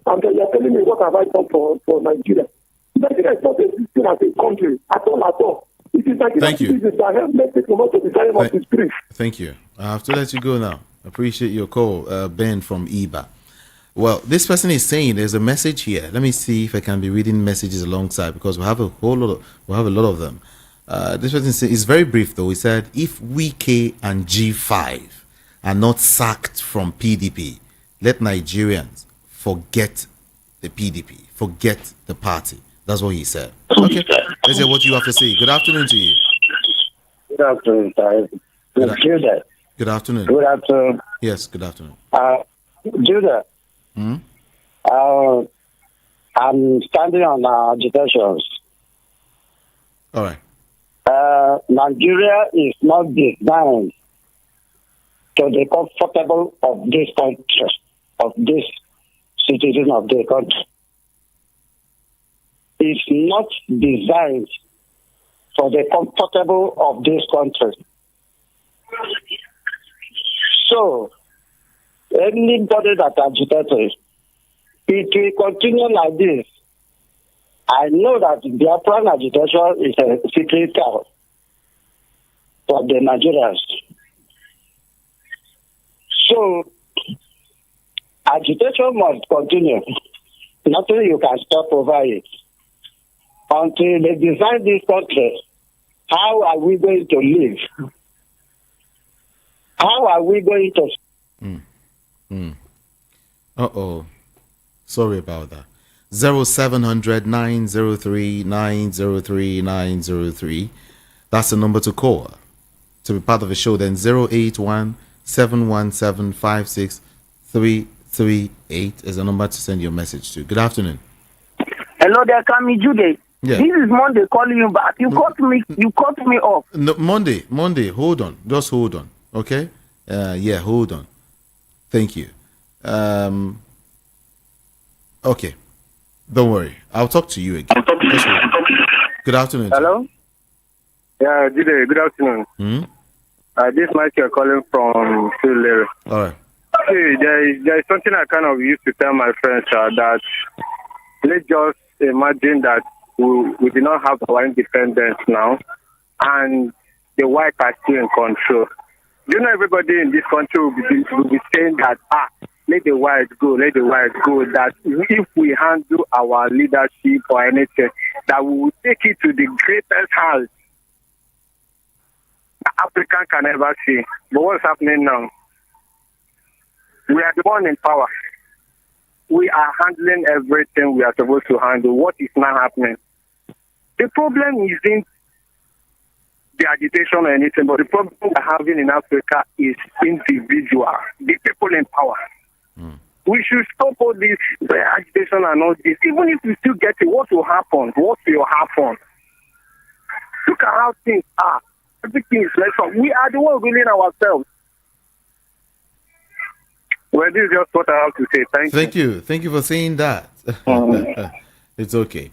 [SPEAKER 6] And they are telling me what have I done for Nigeria. Nigeria is not existing as a country at all. It is like
[SPEAKER 1] Thank you.
[SPEAKER 6] That help make people not to be tired of the spirit.
[SPEAKER 1] Thank you. I have to let you go now. Appreciate your call, Ben from Iba. Well, this person is saying there's a message here. Let me see if I can be reading messages alongside because we have a lot of them. This person says it's very brief though. He said if Wike and G5 are not sacked from PDP, let Nigerians forget the PDP, forget the party. That's what he said. Okay, let's hear what you have to say. Good afternoon to you.
[SPEAKER 7] Good afternoon, sir. Judah.
[SPEAKER 1] Good afternoon.
[SPEAKER 7] Good afternoon.
[SPEAKER 1] Yes, good afternoon.
[SPEAKER 7] Judah. I'm standing on agitations.
[SPEAKER 1] All right.
[SPEAKER 7] Nigeria is not designed to the comfortable of this country, of this citizen of the country. It's not designed for the comfortable of this country. So, anybody that agitates, it will continue like this. I know that the Biafran agitation is a secret call for the Nigerians. So, agitation must continue. Nothing you can stop over it. Until they design this country, how are we going to live? How are we going to...
[SPEAKER 1] Sorry about that. 0700 903 903 903. That's the number to call to be part of the show. Then 081 717 56338 is the number to send your message to. Good afternoon.
[SPEAKER 3] Hello there, Kami Jude.
[SPEAKER 1] Yeah.
[SPEAKER 3] This is Monday calling you back. You cut me off.
[SPEAKER 1] No, Monday. Hold on. Just hold on. Okay? Hold on. Thank you. Okay. Don't worry. I'll talk to you again. Good afternoon.
[SPEAKER 8] Hello? Yeah, good afternoon. This is Michael calling from Philly.
[SPEAKER 1] All right.
[SPEAKER 8] Hey, there is something I kind of used to tell my friends that let's just imagine that we do not have our independence now and the white are still in control. You know, everybody in this country will be saying that, let the white go, that if we handle our leadership or anything, that we will take it to the greatest height Africa can ever see. But what's happening now? We are the one in power. We are handling everything we are supposed to handle. What is not happening? The problem isn't the agitation or anything, but the problem we're having in Africa is individual, the people in power. We should stop all this agitation and all this. Even if we still get it, what will happen? What will happen? Look at how things are. Everything is less fun. We are the ones ruling ourselves. Well, this is just what I have to say. Thank you.
[SPEAKER 1] Thank you for saying that. It's okay.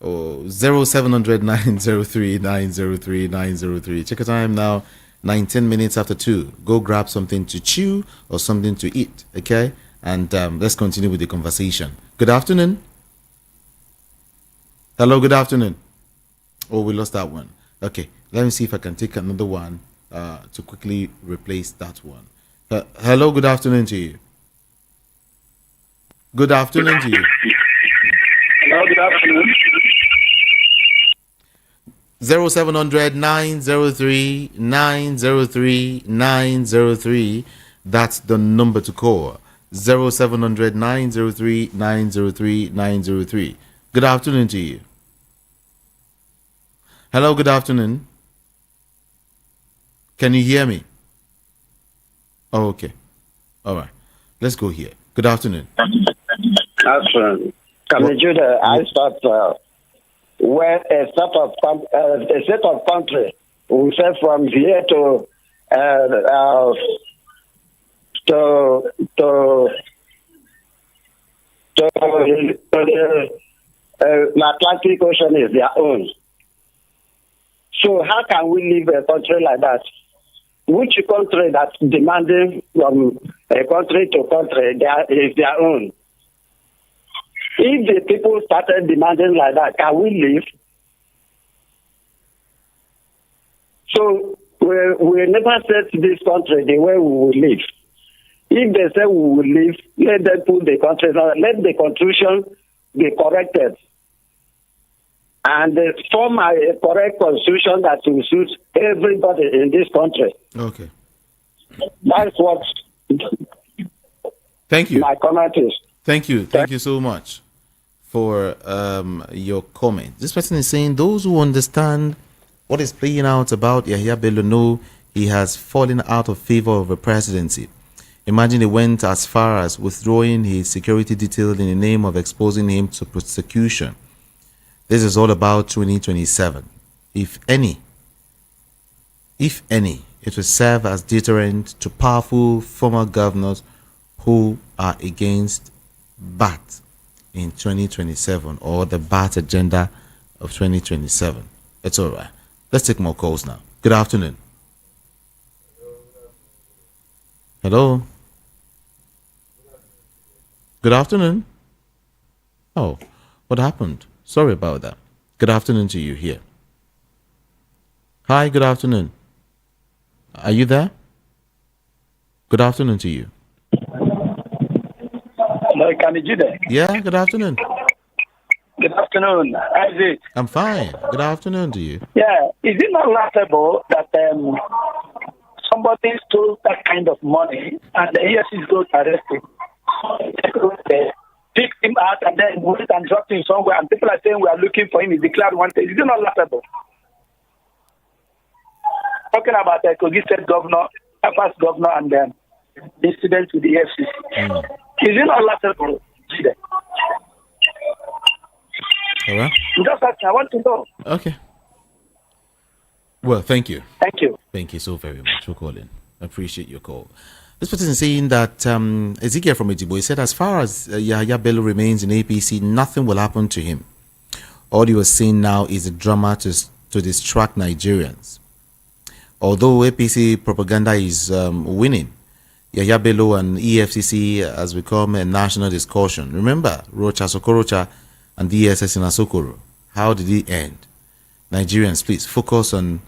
[SPEAKER 1] 0700 903 903 903. Check the time now. 19 minutes after 2. Go grab something to chew or something to eat, okay? And let's continue with the conversation. Good afternoon. Hello, good afternoon. Oh, we lost that one. Okay, let me see if I can take another one to quickly replace that one. Hello, good afternoon to you. Good afternoon to you.
[SPEAKER 6] Hello, good afternoon.
[SPEAKER 1] 0700 903 903 903. That's the number to call. 0700 903 903 903. Good afternoon to you. Hello, good afternoon. Can you hear me? Oh, okay. All right. Let's go here. Good afternoon.
[SPEAKER 7] Afternoon. Judah, I thought where a state of country we say from here to the Atlantic Ocean is their own. So how can we leave a country like that? Which country that's demanding from a country to country is their own? If the people started demanding like that, can we leave? So we never set this country the way we will live. If they say we will live, let them put the country, let the constitution be corrected. And form a correct constitution that will suit everybody in this country.
[SPEAKER 1] Okay.
[SPEAKER 7] That's what
[SPEAKER 1] Thank you.
[SPEAKER 7] my comment is.
[SPEAKER 1] Thank you. Thank you so much for your comment. This person is saying those who understand what is playing out about Yahya Bello know he has fallen out of favor of a presidency. Imagine he went as far as withdrawing his security detail in the name of exposing him to prosecution. This is all about 2027. If any, it will serve as deterrent to powerful former governors who are against BAT in 2027 or the BAT agenda of 2027. It's all right. Let's take more calls now. Good afternoon. Hello. Good afternoon. Oh, what happened? Sorry about that. Good afternoon to you here. Hi, good afternoon. Are you there? Good afternoon to you.
[SPEAKER 6] Hello, can you do that?
[SPEAKER 1] Yeah, good afternoon.
[SPEAKER 6] Good afternoon. How's it?
[SPEAKER 1] I'm fine. Good afternoon to you.
[SPEAKER 6] Yeah, is it not laughable that somebody stole that kind of money and the EFCC go to arrest him? Pick him out and then went and dropped him somewhere, and people are saying we are looking for him. He's declared wanted. Is it not laughable? Talking about the Kogi State governor, past governor, and the incident with the FCC. Is it not laughable?
[SPEAKER 1] All right.
[SPEAKER 6] Just asking, I want to know.
[SPEAKER 1] Okay. Well, thank you.
[SPEAKER 6] Thank you.
[SPEAKER 1] Thank you so very much for calling. I appreciate your call. This person is saying that Ezekiel from Ejibo, he said, as far as Yahya Bello remains in APC, nothing will happen to him. All you are seeing now is a drama to distract Nigerians. Although APC propaganda is winning, Yahya Bello and EFCC has become a national discussion. Remember, Rocha Sokorocha and DSS in Asokoro. How did it end? Nigerians, please focus on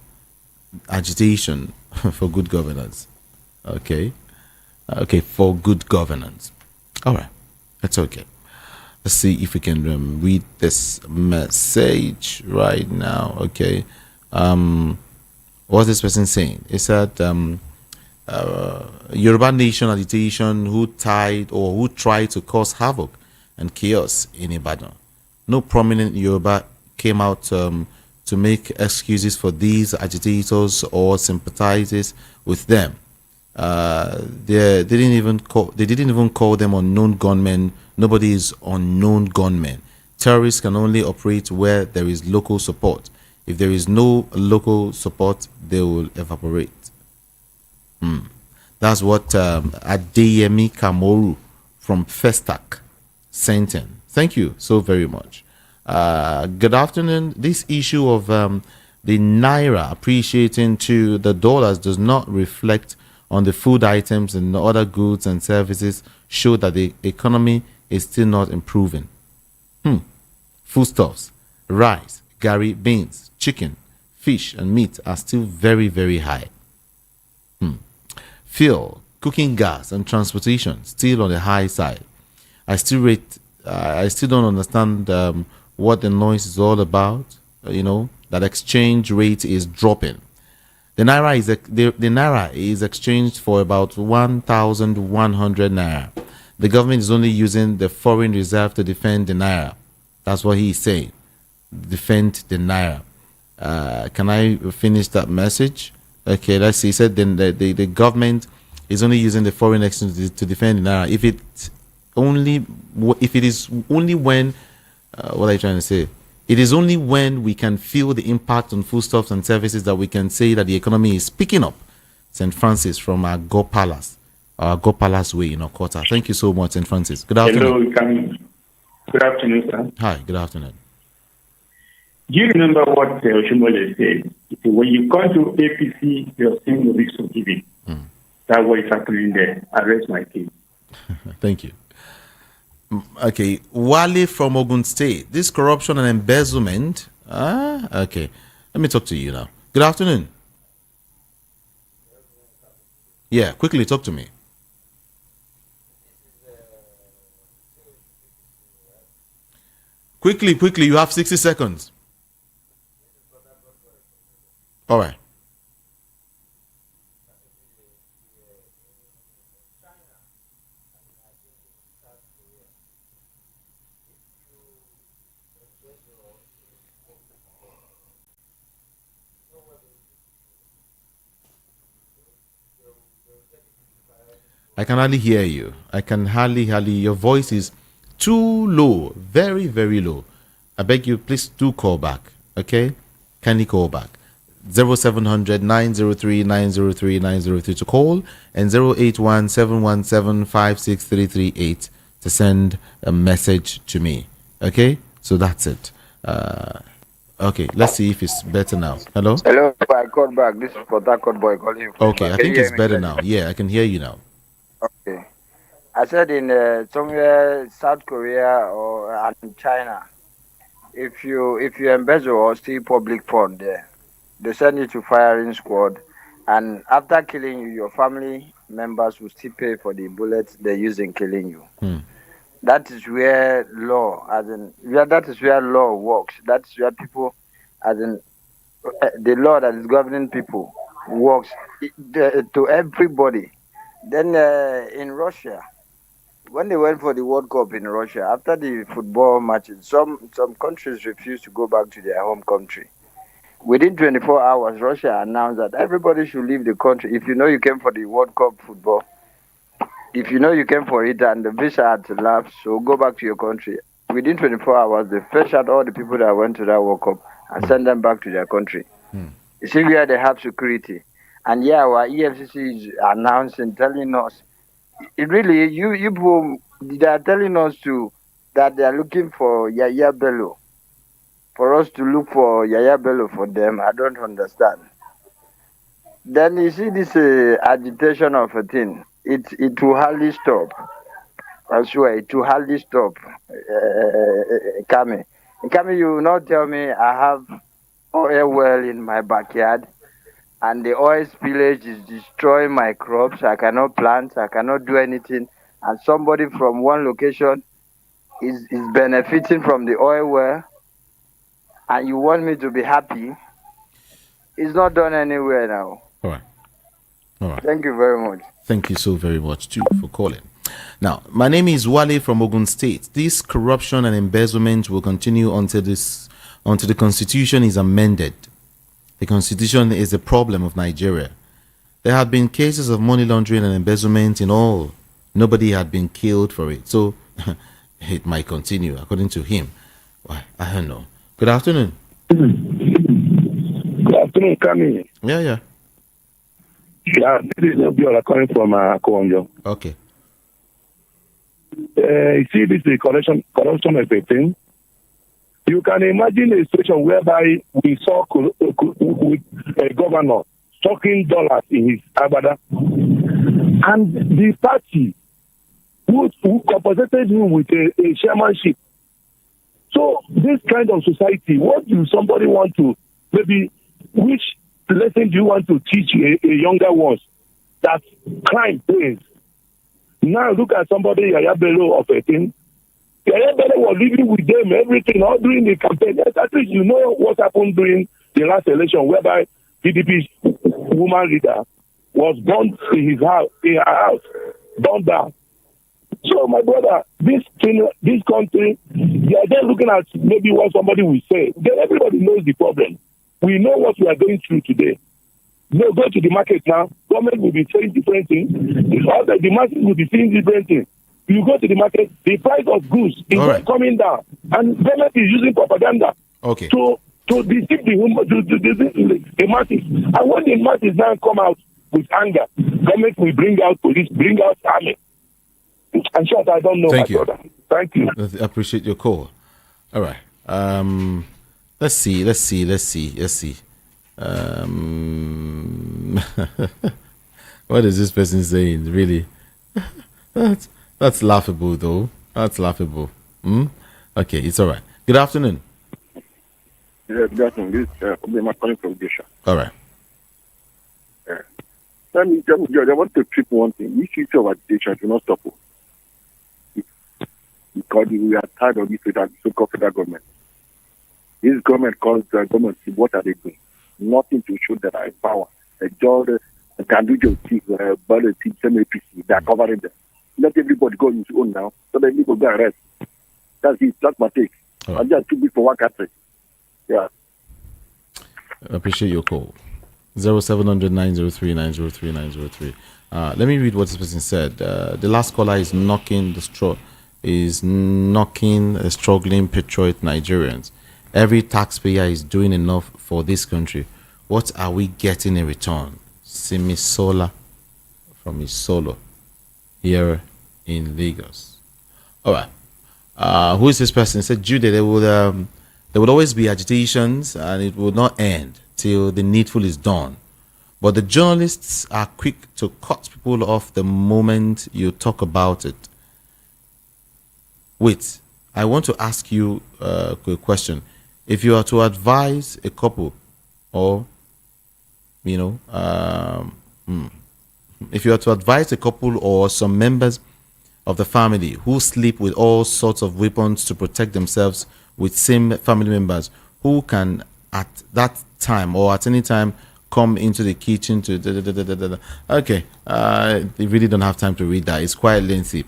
[SPEAKER 1] agitation for good governance. Okay. Okay, for good governance. All right. That's okay. Let's see if we can read this message right now. Okay. What's this person saying? It said, Yoruba Nation agitation who tried to cause havoc and chaos in Ibadan. No prominent Yoruba came out to make excuses for these agitators or sympathizes with them. They didn't even call them unknown gunmen. Nobody is unknown gunmen. Terrorists can only operate where there is local support. If there is no local support, they will evaporate. That's what Adeyemi Kamoru from Festac sent in. Thank you so very much. Good afternoon. This issue of The naira appreciating to the dollars does not reflect on the food items and other goods and services, show that the economy is still not improving. Foodstuffs, rice, gari, beans, chicken, fish, and meat are still very, very high. Fuel, cooking gas, and transportation still on the high side. I still don't understand what the noise is all about. That exchange rate is dropping. The naira is exchanged for about 1,100 naira. The government is only using the foreign reserve to defend the naira. That's what he's saying. Defend the naira. Can I finish that message? Okay, let's see. He said then the government is only using the foreign exchange to defend the naira. If it is only when, what are you trying to say? It is only when we can feel the impact on foodstuffs and services that we can say that the economy is picking up. St. Francis from our Go Palace Way in Okota. Thank you so much, St. Francis. Good afternoon.
[SPEAKER 9] Hello, good afternoon, sir.
[SPEAKER 1] Hi, good afternoon.
[SPEAKER 9] Do you remember what Oshimole said? When you come to APC, your sin will be forgiven. That's what is happening there. I rest my case.
[SPEAKER 1] Thank you. Okay, Wale from Ogun State. This corruption and embezzlement. Okay. Let me talk to you now. Good afternoon. Yeah, quickly talk to me. Quickly, you have 60 seconds. All right. I can hardly hear you. Your voice is too low. Very, very low. I beg you, please do call back. Okay? Kindly call back. 0700 903 903 903 to call, and 081 717 56338 to send a message to me. Okay? So that's it. Okay, let's see if it's better now. Hello?
[SPEAKER 10] Hello, I called back. This is Port Harcourt boy calling you.
[SPEAKER 1] Okay, I think it's better now. Yeah, I can hear you now.
[SPEAKER 10] Okay. I said in somewhere South Korea or China, if you embezzle or steal public fund there, they send you to firing squad, and after killing you, your family members will still pay for the bullets they use in killing you. That is where law, that is where law works. That's where people, the law that is governing people works to everybody. Then in Russia, when they went for the World Cup in Russia, after the football matches, some countries refused to go back to their home country. Within 24 hours, Russia announced that everybody should leave the country. If you know you came for the World Cup football, if you know you came for it and the visa had lapsed, so go back to your country. Within 24 hours, they fetched out all the people that went to that World Cup and sent them back to their country. You see where they have security. And yeah, our EFCC is announcing, telling us, really, you people, they are telling us that they are looking for Yaya Bello. For us to look for Yaya Bello for them, I don't understand. Then you see this agitation of a thing, it will hardly stop. I swear, it will hardly stop. Kami, you will not tell me I have oil well in my backyard, and the oil spillage is destroying my crops. I cannot plant, I cannot do anything, and somebody from one location is benefiting from the oil well, and you want me to be happy? It's not done anywhere now.
[SPEAKER 1] All right.
[SPEAKER 10] Thank you very much.
[SPEAKER 1] Thank you so very much too for calling. Now, my name is Wale from Ogun State. This corruption and embezzlement will continue until the Constitution is amended. The Constitution is the problem of Nigeria. There have been cases of money laundering and embezzlement in all. Nobody had been killed for it. So it might continue, according to him. Well, I don't know. Good afternoon.
[SPEAKER 6] Good afternoon, Kami.
[SPEAKER 1] Yeah.
[SPEAKER 6] Yeah, this is Obiola calling from Konjo.
[SPEAKER 1] Okay.
[SPEAKER 6] You see, this is corruption of a thing. You can imagine a situation whereby we saw with a governor stocking dollars in his abada, and the party who compensated him with a chairmanship. So this kind of society, what do somebody want to, maybe, which lesson do you want to teach a younger ones? That crime pays. Now look at somebody, Yaya Bello of 18. Yaya Bello was living with them, everything, all during the campaign. At least you know what happened during the last election, whereby PDP's woman leader was burned in her house, burned down. So, my brother, this country, they are just looking at maybe what somebody will say. Then everybody knows the problem. We know what we are going through today. No, go to the market now. Government will be saying different things. The masses will be saying different things. You go to the market, the price of goods is not coming down, and government is using propaganda to deceive the masses. And when the masses now come out with anger, government will bring out police, bring out army. I'm sure I don't know.
[SPEAKER 1] Thank you.
[SPEAKER 6] Brother. Thank you.
[SPEAKER 1] I appreciate your call. All right. Let's see. What is this person saying? Really? That's laughable, though. That's laughable. Okay, it's all right. Good afternoon.
[SPEAKER 11] Yeah, good afternoon. This is calling from Gesha.
[SPEAKER 1] All right.
[SPEAKER 11] Let me, I want to treat one thing. This issue of agitation should not stop. Because we are tired of this so-called federal government. This government calls the government, what are they doing? Nothing to show that I have power. A judge can do your thing, but the same APC, they are covering them. Let everybody go on his own now, so that people go arrest. That's it. That's my take. I'm just too big for one country. Yeah.
[SPEAKER 1] I appreciate your call. 0700 903 903 903. Let me read what this person said. The last caller is knocking a struggling patriot Nigerians. Every taxpayer is doing enough for this country. What are we getting in return? Simisola from Isolo here in Lagos. All right. Who is this person? He said, Jude, there would always be agitations and it will not end till the needful is done. But the journalists are quick to cut people off the moment you talk about it. Wait, I want to ask you a question. If you are to advise a couple or, if you are to advise a couple or some members of the family who sleep with all sorts of weapons to protect themselves with same family members, who can at that time or at any time come into the kitchen to okay, they really don't have time to read that. It's quite lengthy.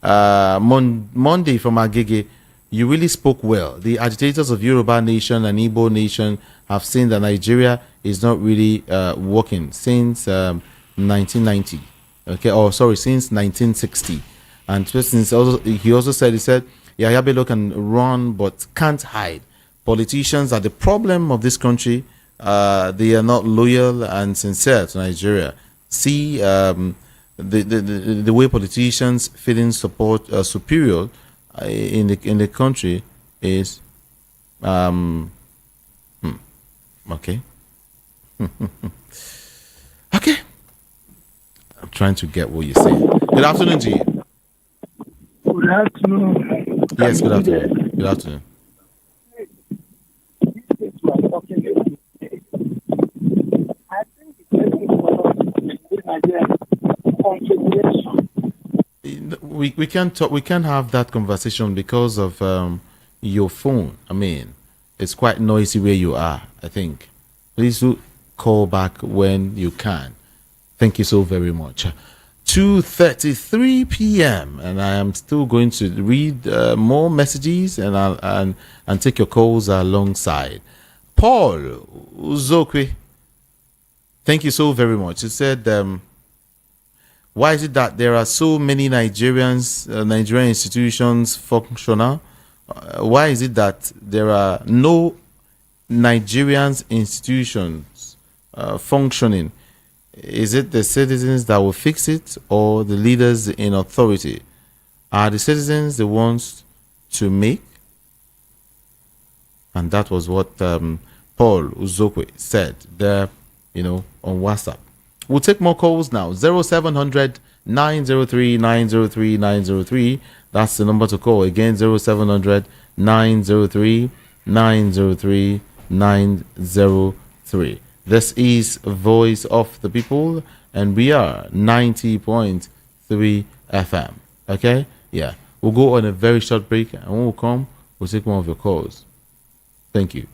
[SPEAKER 1] Monday from Agege, you really spoke well. The agitators of Yoruba Nation and Igbo Nation have seen that Nigeria is not really working since 1990. Okay, since 1960. And he also said, Yahya Bello can run but can't hide. Politicians are the problem of this country. They are not loyal and sincere to Nigeria. See the way politicians feeling support superior in the country is okay. Okay. I'm trying to get what you're saying. Good afternoon to you.
[SPEAKER 6] Good afternoon.
[SPEAKER 1] Yes, good afternoon. Good afternoon. We can't talk. We can't have that conversation because of your phone. I mean, it's quite noisy where you are. I think. Please do call back when you can. Thank you so very much. 2:33 p.m. and I am still going to read more messages and take your calls alongside. Paul Uzokwe, thank you so very much. He said, why is it that there are so many Nigerian institutions functional? Why is it that there are no Nigerian institutions functioning? Is it the citizens that will fix it or the leaders in authority? Are the citizens the ones to make And that was what Paul Uzokwe said there, on WhatsApp. We'll take more calls now. 0700 903 903 903. That's the number to call. Again, 0700 903 903 903. This is Voice of the People, and we are 90.3 FM. Okay? Yeah. We'll go on a very short break, and when we come, we'll take one of your calls. Thank you.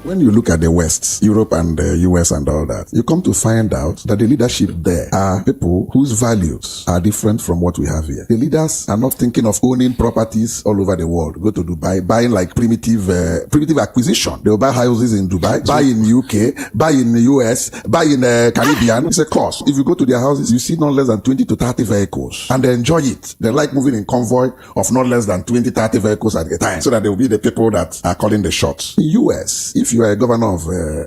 [SPEAKER 12] When you look at the West, Europe and the US and all that, you come to find out that the leadership there are people whose values are different from what we have here. The leaders are not thinking of owning properties all over the world. Go to Dubai, buying like primitive acquisition. They'll buy houses in Dubai, buy in UK, buy in the US, buy in the Caribbean. It's a cost. If you go to their houses, you see not less than 20 to 30 vehicles, and they enjoy it. They like moving in convoy of not less than 20, 30 vehicles at a time, so that they will be the people that are calling the shots. In US, if you are a governor of,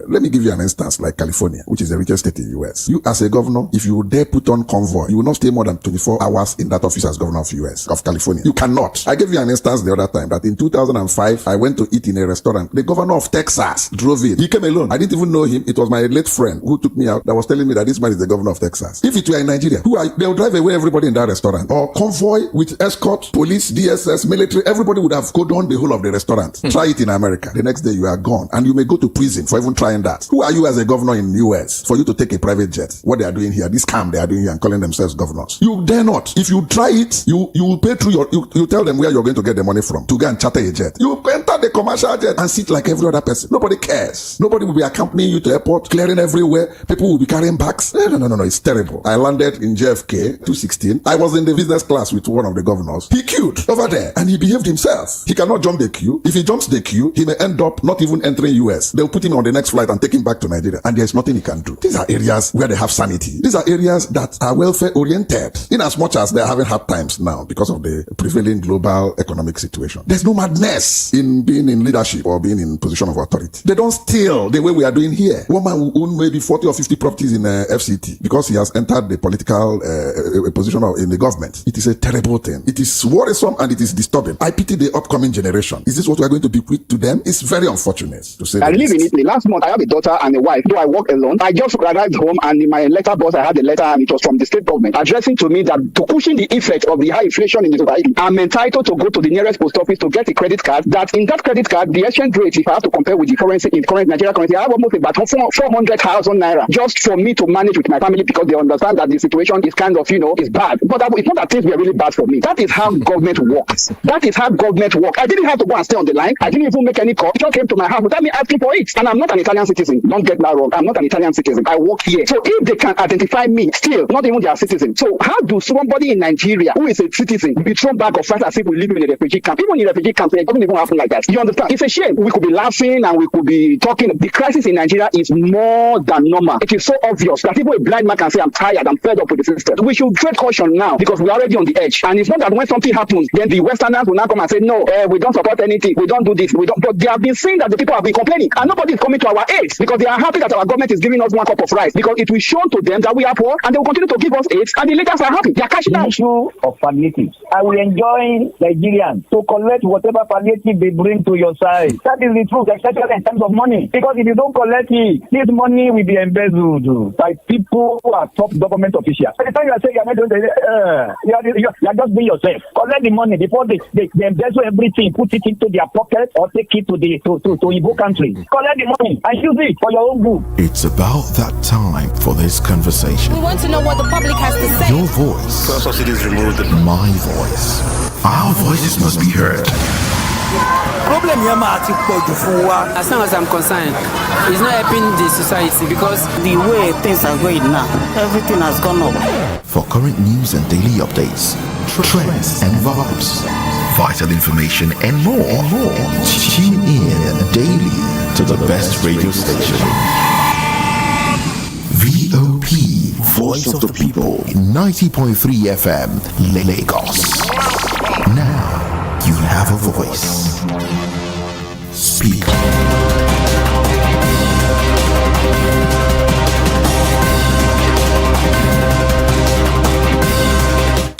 [SPEAKER 12] let me give you an instance like California, which is the richest state in the US. You as a governor, if you dare put on convoy, you will not stay more than 24 hours in that office as governor of California. You cannot. I gave you an instance the other time that in 2005, I went to eat in a restaurant. The governor of Texas drove in. He came alone. I didn't even know him. It was my late friend who took me out that was telling me that this man is the governor of Texas. If it were in Nigeria, they'll drive away everybody in that restaurant. Or convoy with escort, police, DSS, military, everybody would have gone down the whole of the restaurant. Try it in America. The next day you are gone, and you may go to prison for even trying that. Who are you as a governor in the US for you to take a private jet? What they are doing here, this scam they are doing here and calling themselves governors. You dare not. If you try it, you will pay through you tell them where you're going to get the money from to go and charter a jet. You enter the commercial jet and sit like every other person. Nobody cares. Nobody will be accompanying you to airport, clearing everywhere. People will be carrying bags. No. It's terrible. I landed in JFK 216. I was in the business class with one of the governors. He queued over there and he behaved himself. He cannot jump the queue. If he jumps the queue, he may end up not even entering US. They'll put him on the next flight and take him back to Nigeria, and there's nothing he can do. These are areas where they have sanity. These are areas that are welfare oriented, in as much as they're having hard times now because of the prevailing global economic situation. There's no madness in being in leadership or being in position of authority. They don't steal the way we are doing here. One man will own maybe 40 or 50 properties in FCT because he has entered the political position in the government. It is a terrible thing. It is worrisome and it is disturbing. I pity the upcoming generation. Is this what we are going to bequeath to them? It's very unfortunate to say.
[SPEAKER 13] I live in Italy. Last month, I have a daughter and a wife. Though I work alone, I just arrived home, and in my letter box, I had a letter, and it was from the state government addressing to me that to cushion the effect of the high inflation in the society, I'm entitled to go to the nearest post office to get a credit card. That in that credit card, the exchange rate, if I have to compare with the currency in current Nigeria currency, I have almost about 400,000 naira just for me to manage with my family, because they understand that the situation is kind of, is bad. But it's not that things were really bad for me. That is how government works. That is how government works. I didn't have to go and stay on the line. I didn't even make any call. It just came to my house without me asking for it. And I'm not an Italian citizen. Don't get that wrong. I'm not an Italian citizen. I work here. So if they can identify me, still, not even their citizen. So how do somebody in Nigeria who is a citizen be thrown back of flight as if we live in a refugee camp? Even in refugee camps, it doesn't even happen like that. You understand? It's a shame. We could be laughing and we could be talking. The crisis in Nigeria is more than normal. It is so obvious that even a blind man can say, I'm tired, I'm fed up with the system. We should tread caution now because we're already on the edge. And it's not that when something happens, then the Westerners will now come and say, no, we don't support anything. We don't do this. We don't. But they have been saying that the people have been complaining, and nobody is coming to our aid because they are happy that our government is giving us one cup of rice, because it will show to them that we are poor, and they will continue to give us aid, and the leaders are happy. They are cashing out.
[SPEAKER 4] Issue of palliatives. I will enjoy Nigerians to collect whatever palliative they bring to your side. That is the truth, especially in terms of money. Because if you don't collect it, this money will be embezzled by people who are top government officials. By the time you are saying you are not doing you are just being yourself. Collect the money before they embezzle everything, put it into their pocket or take it to Igbo country. Collect the money and use it for your own good.
[SPEAKER 14] It's about that time for this conversation.
[SPEAKER 15] We want to know what the public has to say.
[SPEAKER 14] Your voice.
[SPEAKER 16] First subsidies removed.
[SPEAKER 14] My voice. Our voices must be heard.
[SPEAKER 17] Problem as far as I'm concerned, it's not helping the society, because the way things are going now, everything has gone up.
[SPEAKER 14] For current news and daily updates, trends and vibes, vital information and more. Tune in daily to the best radio station. VOP, Voice of the People, 90.3 FM, Lagos. Now you have a voice. Speak.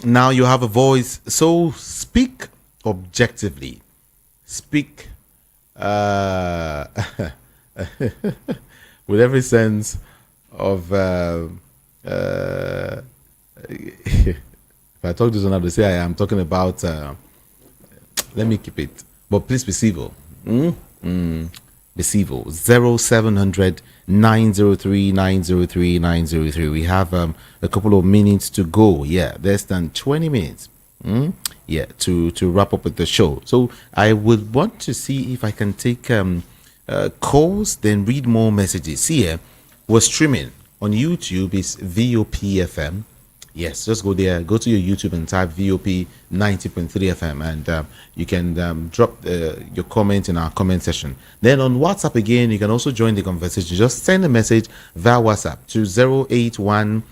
[SPEAKER 1] Now you have a voice, so speak objectively. Speak with every sense of if I talk to someone, they say I am talking about. Let me keep it, but please be civil. Be civil. 0700 903 903 903. We have a couple of minutes to go. Yeah, less than 20 minutes. Yeah, to wrap up with the show. So I would want to see if I can take calls, then read more messages. Here, we're streaming on YouTube. Is VOP FM. Yes, just go there, go to your YouTube and type VOP 90.3 FM, and you can drop your comment in our comment section. Then on WhatsApp again, you can also join the conversation. Just send a message via WhatsApp to 081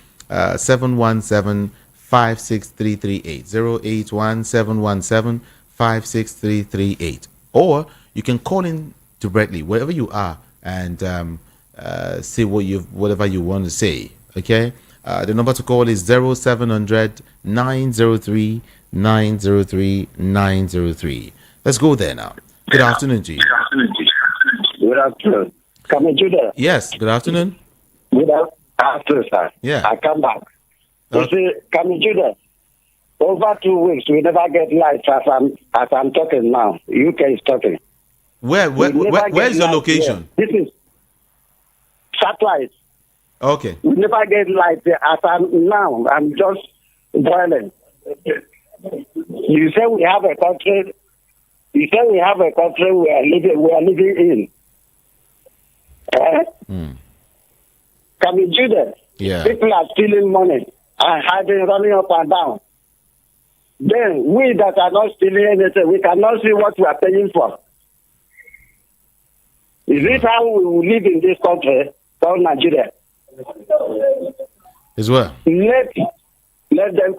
[SPEAKER 1] 717 56338, 081 717 56338, or you can call in directly wherever you are and say whatever you want to say. Okay. The number to call is 0700 903 903 903. Let's go there now. Good afternoon to you.
[SPEAKER 7] Good afternoon. Coming to there.
[SPEAKER 1] Yes, good afternoon.
[SPEAKER 7] Good afternoon, sir.
[SPEAKER 1] Yeah.
[SPEAKER 7] I come back. You see, coming to there. Over 2 weeks, we never get lights as I'm talking now. UK is talking.
[SPEAKER 1] Where's your location?
[SPEAKER 7] Here. This is satellite.
[SPEAKER 1] Okay.
[SPEAKER 7] We never get light as I'm now. I'm just boiling. You say we have a country. You say we have a country we are living in. Can we do that?
[SPEAKER 1] Yeah.
[SPEAKER 7] People are stealing money and hiding, running up and down. Then we that are not stealing anything, we cannot see what we are paying for. Is it how we will live in this country called Nigeria?
[SPEAKER 1] As well.
[SPEAKER 7] Let them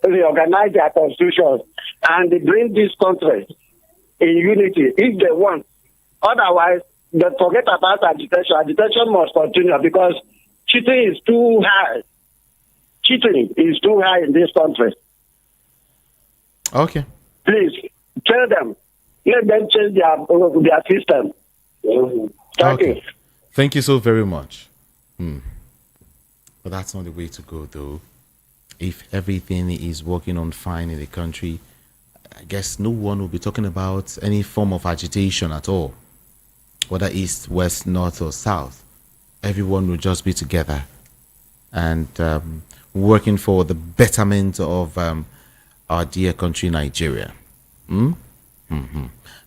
[SPEAKER 7] reorganize their constitution and bring this country in unity if they want. Otherwise, they forget about agitation. Agitation must continue because cheating is too high. Cheating is too high in this country.
[SPEAKER 1] Okay.
[SPEAKER 7] Please tell them. Let them change their system. Thank you.
[SPEAKER 1] Thank you so very much. But that's not the way to go, though. If everything is working on fine in the country, I guess no one will be talking about any form of agitation at all, whether east, west, north, or south. Everyone will just be together and working for the betterment of our dear country, Nigeria.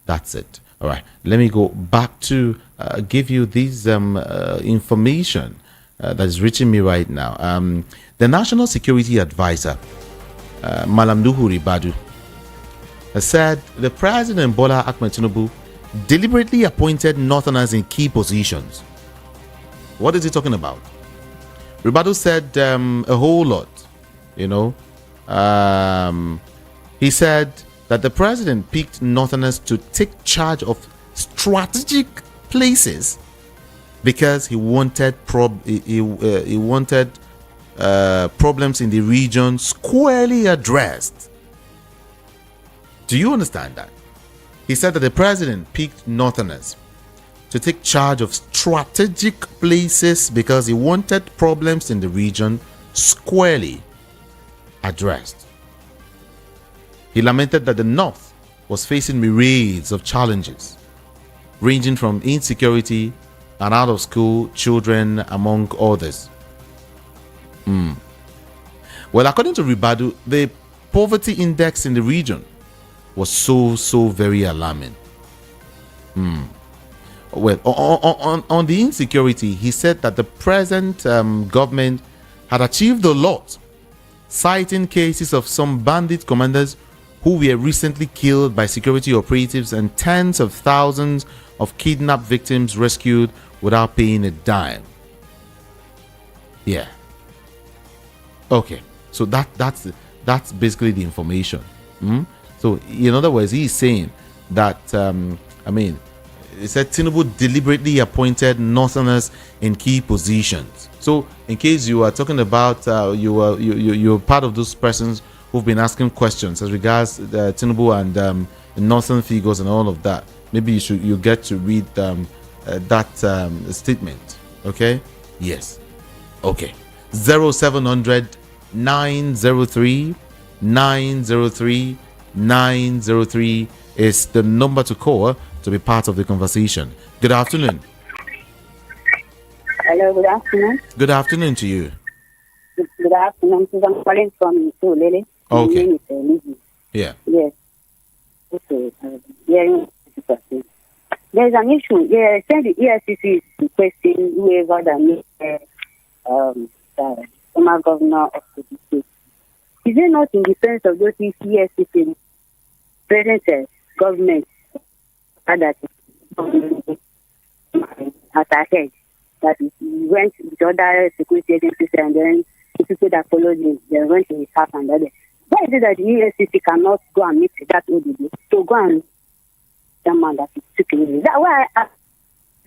[SPEAKER 1] That's it. All right. Let me go back to give you this information that is reaching me right now. The National Security Advisor, Malam Nuhu Ribadu, has said the President Bola Ahmed Tinubu deliberately appointed Northerners in key positions. What is he talking about? Ribadu said a whole lot, he said that the President picked Northerners to take charge of strategic places because he wanted problems in the region squarely addressed. Do you understand that? He said that the President picked Northerners to take charge of strategic places because he wanted problems in the region squarely addressed. He lamented that the North was facing myriads of challenges, ranging from insecurity and out of school children, among others. Well, according to Ribadu, the poverty index in the region was so very alarming. Well, on the insecurity, he said that the present government had achieved a lot, citing cases of some bandit commanders who were recently killed by security operatives and tens of thousands of kidnapped victims rescued without paying a dime. Yeah. Okay. So that's basically the information. So in other words, he's saying that he said Tinubu deliberately appointed Northerners in key positions. So in case you are talking about you're part of those persons who've been asking questions as regards Tinubu and Northern figures and all of that, maybe you get to read that statement. Okay? Yes. Okay. 0700 903 903 903 is the number to call to be part of the conversation. Good afternoon.
[SPEAKER 16] Hello, good afternoon.
[SPEAKER 1] Good afternoon to you.
[SPEAKER 16] Good afternoon. I'm calling from Lily.
[SPEAKER 1] Okay. Yeah.
[SPEAKER 16] Yes. Okay. There's an issue. Yeah, the EFCC is requesting whoever that makes the former governor of the state. Is it not in defense of those EFCC present government that at our head that went with other security agencies and then the people that followed him, they went to his house and that. Why is it that the EFCC cannot go and meet that ODB to go and that man that is taking that why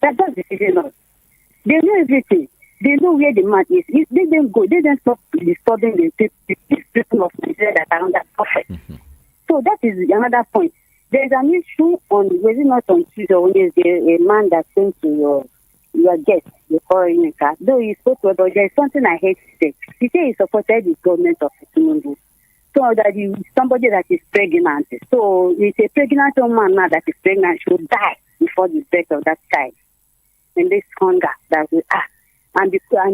[SPEAKER 16] that's decision of they know everything. They know where the man is. If they don't go, they don't stop disturbing the people of Nigeria that are under perfect. So that is another point. There is an issue on, was it not on Tuesday or Wednesday, a man that came to your guest, the foreign car, though he spoke about, there is something I hate to say. He said he supported the government of Tinubu. So that somebody that is pregnant. So it's a pregnant woman now that is pregnant should die before the birth of that child. And this hunger that we are. And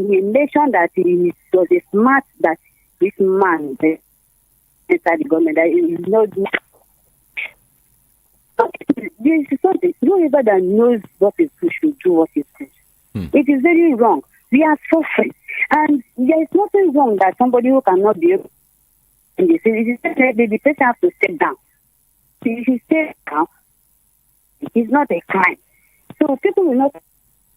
[SPEAKER 16] he mentioned that he was a smart that this man inside the government that he knows. There is something. Whoever that knows what is good should do what is good. It is very wrong. We are suffering. And there is nothing wrong that somebody who cannot be able to do this. The person has to step down. If you stay down, it's not a crime. So people will not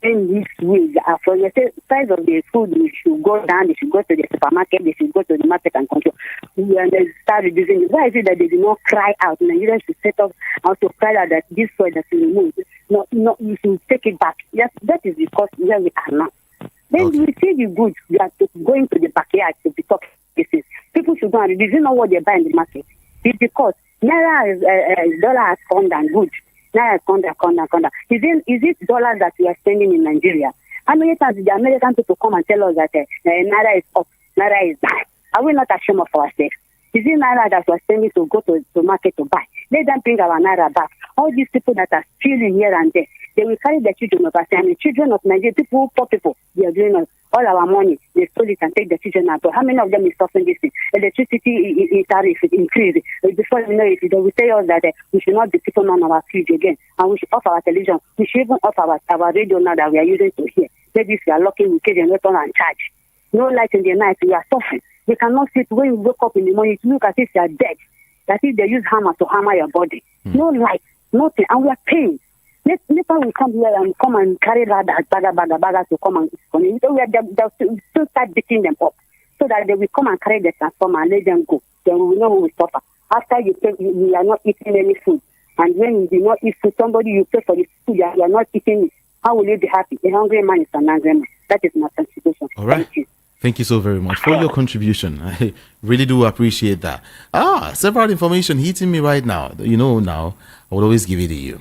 [SPEAKER 16] in this way. For the size of the food, they should go down, they should go to the supermarket, they should go to the market and control. And they start reducing it. Why is it that they do not cry out? Nigerians should set up out to cry out that this food has been removed. No, you should take it back. Yes, that is because where we are now. Then we see the goods, we are going to the backyard to be talking. People should go and reduce. You know what they buy in the market? It's because Naira dollar has come down good. Naira has come down. Is it dollars that we are spending in Nigeria? How many times did the American people come and tell us that Naira is up, Naira is down? Are we not ashamed of ourselves? Is it Naira that we are spending to go to the market to buy? Let them bring our Naira back. All these people that are stealing here and there, they will carry their children over. And the children of Nigeria, poor people, they are doing all our money. They stole it and take the children out. But how many of them is suffering this thing? Electricity tariff is increased. Before you know it, they will tell us that we should not be sitting on our fridge again. And we should off our television. We should even off our radio now that we are using to hear. Maybe if we are locking, we can return and charge. No light in the night, we are suffering. We cannot sit when you wake up in the morning to look as if you are dead. As if they use hammer to hammer your body. No light, nothing. And we are paying. Next time we come here and come and carry baga to come and they'll still start beating them up so that they will come and carry the transformer and let them go. Then we will know who will suffer. After you pay, you are not eating any food. And when you do not eat food, somebody you pay for the food, you are not eating it. How will you be happy? A hungry man is an angry man. That is my contribution.
[SPEAKER 1] All right. Thank you so very much for your contribution. I really do appreciate that. Several information hitting me right now. You know, now I would always give it to you.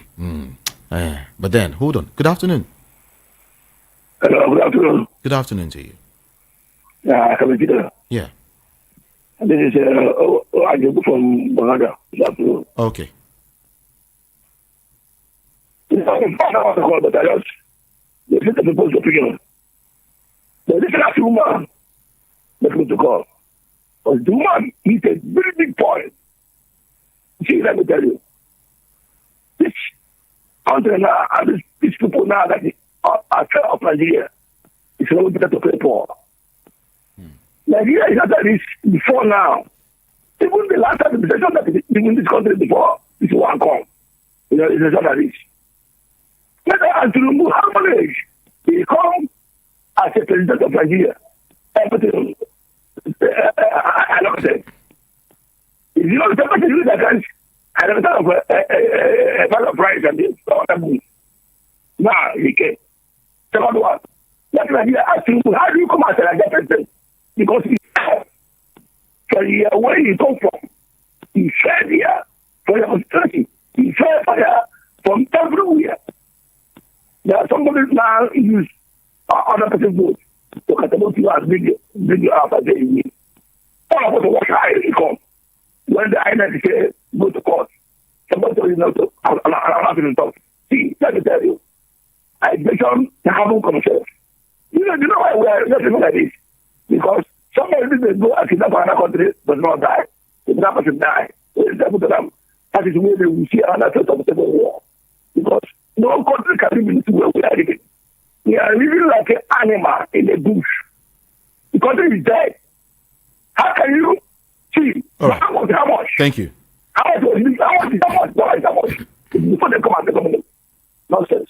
[SPEAKER 1] But then, hold on. Good afternoon.
[SPEAKER 6] Hello, good afternoon.
[SPEAKER 1] Good afternoon to you.
[SPEAKER 6] Yeah,
[SPEAKER 1] yeah.
[SPEAKER 6] This is Ijeoma from Bangada. Good afternoon.
[SPEAKER 1] Okay.
[SPEAKER 6] The people's opinion. The last woman that was to call was the woman is a very big point. See, let me tell you. This country now, and these people now that are fed of Nigeria, it's a little bit to pay for. Nigeria is not like this before now. Even the last administration that is in this country before, this one come. You know, it's not like this. Let us ask Tinubu how many he come as a president of Nigeria. Everything, I don't say. If you know the person who is against, I never thought of a bag of rice and this. Now, he came. Second one, let Nigeria ask Tinubu, how do you come as a president? Because for where you come from, he fed here for your constituency. He fed for from use other people's votes to catapult you as bring you out as a win. All of us watch how it come. When the INEC say go to court, somebody is not to allow to talk. See, let me tell you, I mentioned the Haven Commission. You know why we are not like this? Because somebody didn't go and kidnap another country does not die. If that person die, that is where they will see another threat of civil war. Because no country can live in this way we are living. We are living like an animal in a bush. The country is dead. How can you see?
[SPEAKER 1] All right.
[SPEAKER 6] How much?
[SPEAKER 1] Thank you.
[SPEAKER 6] How much was this? How much? Before they come and take money. Nonsense.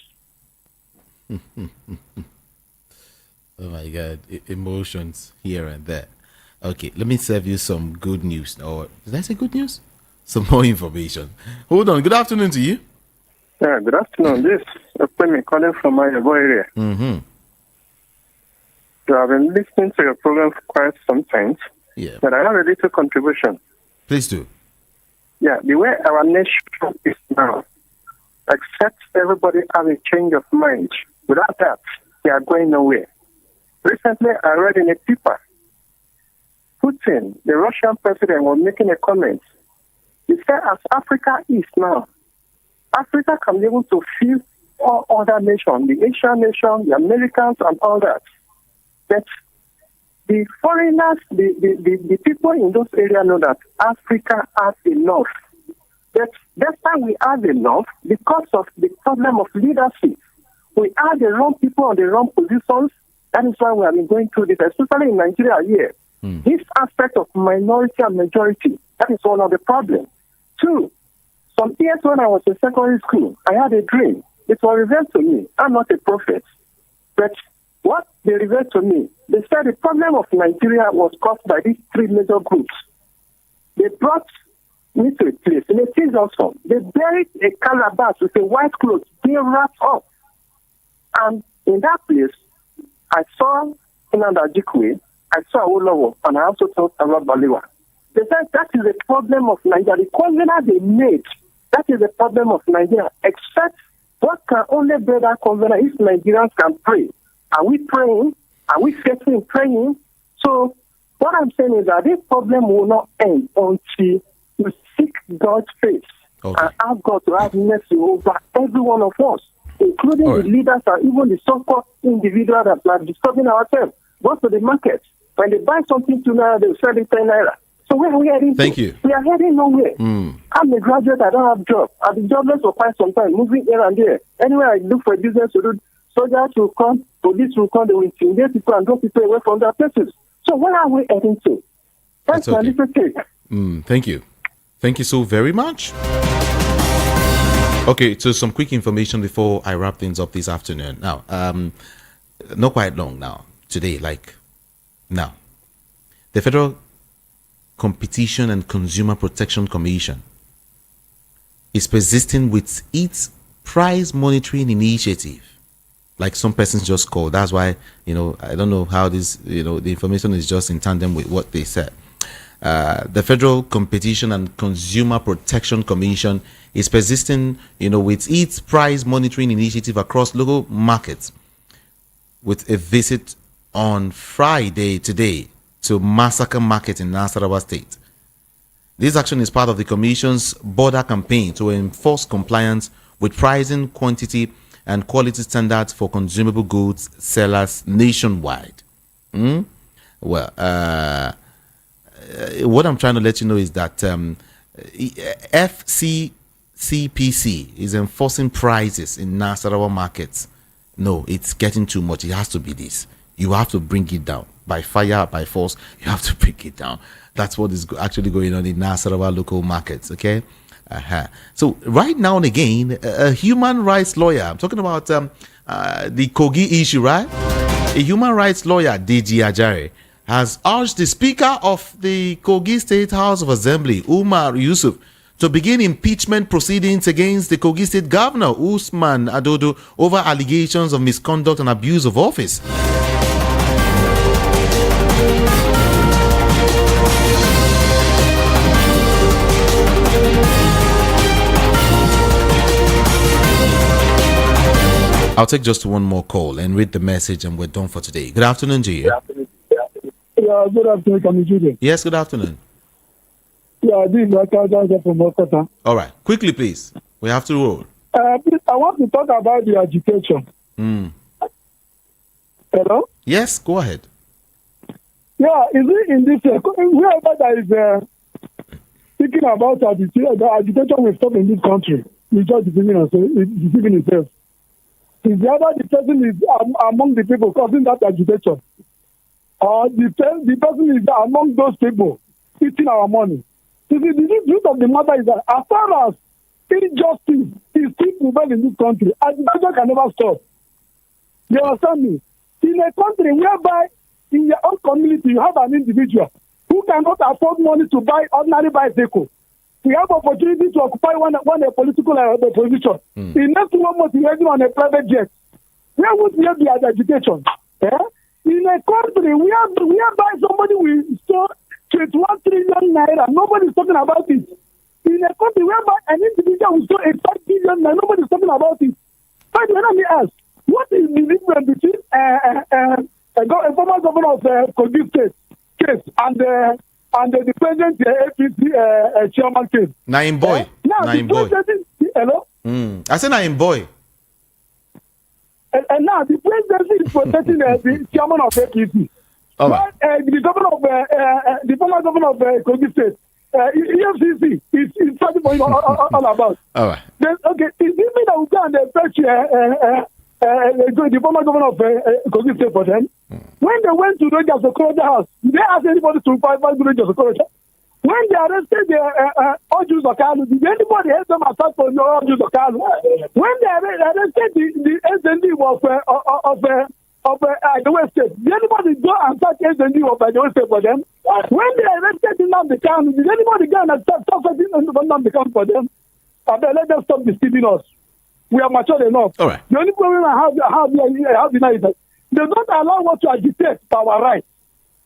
[SPEAKER 1] Oh my God, emotions here and there. Okay, let me serve you some good news. Or did I say good news? Some more information. Hold on. Good afternoon to you.
[SPEAKER 8] Yeah, good afternoon. This is Kwame calling from my area.
[SPEAKER 1] Mm-hmm.
[SPEAKER 8] So I've been listening to your program for quite some time.
[SPEAKER 1] Yeah.
[SPEAKER 8] But I have a little contribution.
[SPEAKER 1] Please do.
[SPEAKER 8] Yeah, the way our nation is now, except everybody have a change of mind. Without that, they are going nowhere. Recently, I read in a paper, Putin, the Russian president, was making a comment. He said, as Africa is now, Africa can be able to feed all other nations, the Asian nations, the Americans, and all that. But the foreigners, the people in those areas know that Africa has enough. But that's why we have enough because of the problem of leadership. We are the wrong people on the wrong positions. That is why we have been going through this, especially in Nigeria here. This aspect of minority and majority, that is one of the problems. Two, some years when I was in secondary school, I had a dream. It was revealed to me. I'm not a prophet. But what they revealed to me, they said the problem of Nigeria was caused by these three major groups. They brought me to a place, in a tea junction. They buried a calabash with a white cloth, being wrapped up. And in that place, I saw Inanda Jikwe, I saw Olowo, and I also saw Arab Baliwa. They said that is the problem of Nigeria. The covenant they made, that is the problem of Nigeria. Except what can only be that covenant if Nigerians can pray. Are we praying? Are we faithful in praying? So what I'm saying is that this problem will not end until we seek God's face and ask God to have mercy over every one of us, including the leaders and even the so-called individuals that are disturbing ourselves. Go to the market. When they buy something to naira, they sell it 10 naira. So where are we heading
[SPEAKER 1] Thank
[SPEAKER 8] to?
[SPEAKER 1] you.
[SPEAKER 8] We are heading nowhere. I'm a graduate, I don't have a job. I've been jobless for quite some time, moving here and there. Anywhere I look for a business to do, soldiers will come, police will come, they will intimidate people and draw people away from their places. So where are we heading to? That's my little take.
[SPEAKER 1] Thank you. Thank you so very much. Okay, so some quick information before I wrap things up this afternoon. Now, not quite long now, today, like now. The Federal Competition and Consumer Protection Commission is persisting with its price monitoring initiative. Like some persons just called. That's why, I don't know how this, the information is just in tandem with what they said. The Federal Competition and Consumer Protection Commission is persisting, with its price monitoring initiative across local markets with a visit on Friday today to Massacre Market in Nasarawa State. This action is part of the Commission's border campaign to enforce compliance with pricing, quantity, and quality standards for consumable goods sellers nationwide. Well, what I'm trying to let you know is that FCCPC is enforcing prices in Nasarawa markets. No, it's getting too much. It has to be this. You have to bring it down. By fire, by force, you have to bring it down. That's what is actually going on in Nasarawa local markets, okay? So right now and again, a human rights lawyer, I'm talking about the Kogi issue, right? A human rights lawyer, DG Ajare, has urged the Speaker of the Kogi State House of Assembly, Umar Yusuf, to begin impeachment proceedings against the Kogi State Governor, Usman Adodo, over allegations of misconduct and abuse of office. I'll take just one more call and read the message, and we're done for today. Good afternoon to you.
[SPEAKER 6] Yeah, good afternoon, Kamijide.
[SPEAKER 1] Yes, good afternoon.
[SPEAKER 6] Yeah, this is Akaja from Okota.
[SPEAKER 1] All right, quickly, please. We have to roll.
[SPEAKER 6] Please, I want to talk about the agitation. Hello?
[SPEAKER 1] Yes, go ahead.
[SPEAKER 6] Yeah, is it in this, whoever that is speaking about the agitation will stop in this country, we just deceiving himself. Is the other the person is among the people causing that agitation? Or the person is among those people eating our money? You see, the truth of the matter is that as far as injustice is still prevailed in this country, agitation can never stop. You understand me? In a country whereby in your own community you have an individual who cannot afford money to buy ordinary bicycle, we have opportunity to occupy one a political position. In next 1 month, you're on a private jet. Where would there be an agitation? Yeah? In a country whereby somebody will store 21 trillion naira, nobody's talking about it. In a country whereby an individual will store 5 billion naira, nobody's talking about it. But let me ask, what is the difference between a former governor of Kogi State case and the present APC chairman case?
[SPEAKER 1] Naim boy.
[SPEAKER 6] Now,
[SPEAKER 1] Naim boy.
[SPEAKER 6] Hello?
[SPEAKER 1] I said Naim boy.
[SPEAKER 6] And now the presidency is protecting the chairman of APC.
[SPEAKER 1] All right.
[SPEAKER 6] The governor of the former governor of Kogi State, EFCC, is talking for him all about.
[SPEAKER 1] All right.
[SPEAKER 6] Then, okay, is this mean that we go and fetch the former governor of Kogi State for them? When they went to Roger Sokoroja house, did they ask anybody to fight Roger Sokoroja? When they arrested Ojus Okalu, did anybody help them attack for Ojus Okalu? When they arrested the SND of the West State, did anybody go and attack SND of the West State for them? When they arrested Nnamdi Kanu, did anybody go and attack Nnamdi Kanu for them? Let them stop deceiving us. We are mature enough.
[SPEAKER 1] All right.
[SPEAKER 6] The only problem I have now is that they don't allow us to agitate for our rights.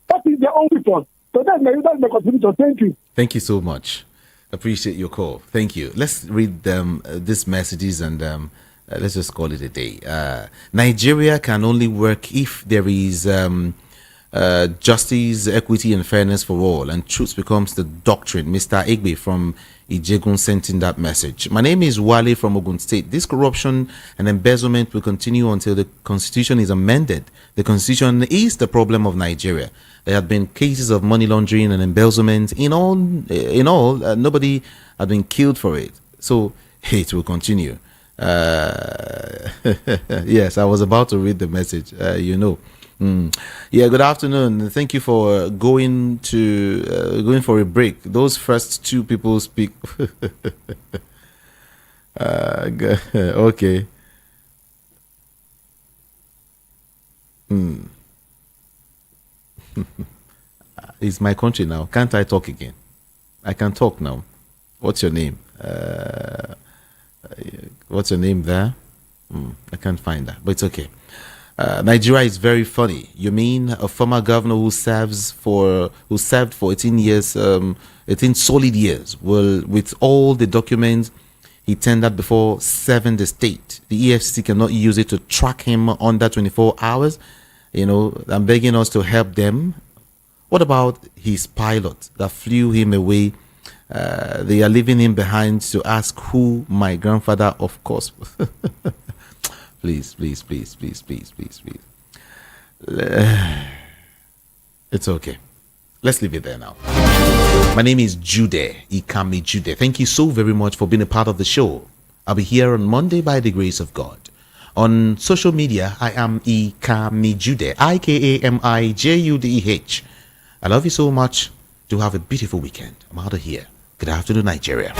[SPEAKER 6] That is their own weapon. So that's my contribution. Thank you.
[SPEAKER 1] Thank you so much. Appreciate your call. Thank you. Let's read these messages and let's just call it a day. Nigeria can only work if there is justice, equity, and fairness for all, and truth becomes the doctrine. Mr. Egbe from Ijegun sent in that message. My name is Wale from Ogun State. This corruption and embezzlement will continue until the constitution is amended. The constitution is the problem of Nigeria. There have been cases of money laundering and embezzlement. In all, nobody had been killed for it. So it will continue. Yes, I was about to read the message. Yeah, good afternoon. Thank you for going for a break. Those first two people speak. Okay. It's my country now. Can't I talk again? I can talk now. What's your name? What's your name there? I can't find that, but it's okay. Nigeria is very funny. You mean a former governor who served for 18 years, 18 solid years, will, with all the documents he tendered before serving the state, the EFCC cannot use it to track him under 24 hours? I'm begging us to help them. What about his pilot that flew him away? They are leaving him behind to ask who my grandfather, of course. Please. It's okay. Let's leave it there now. My name is Jude Ikami Jude. Thank you so very much for being a part of the show. I'll be here on Monday by the grace of God. On social media, I am Ikami Jude, IKAMIJUDEH. I love you so much. Do have a beautiful weekend. I'm out of here. Good afternoon, Nigeria.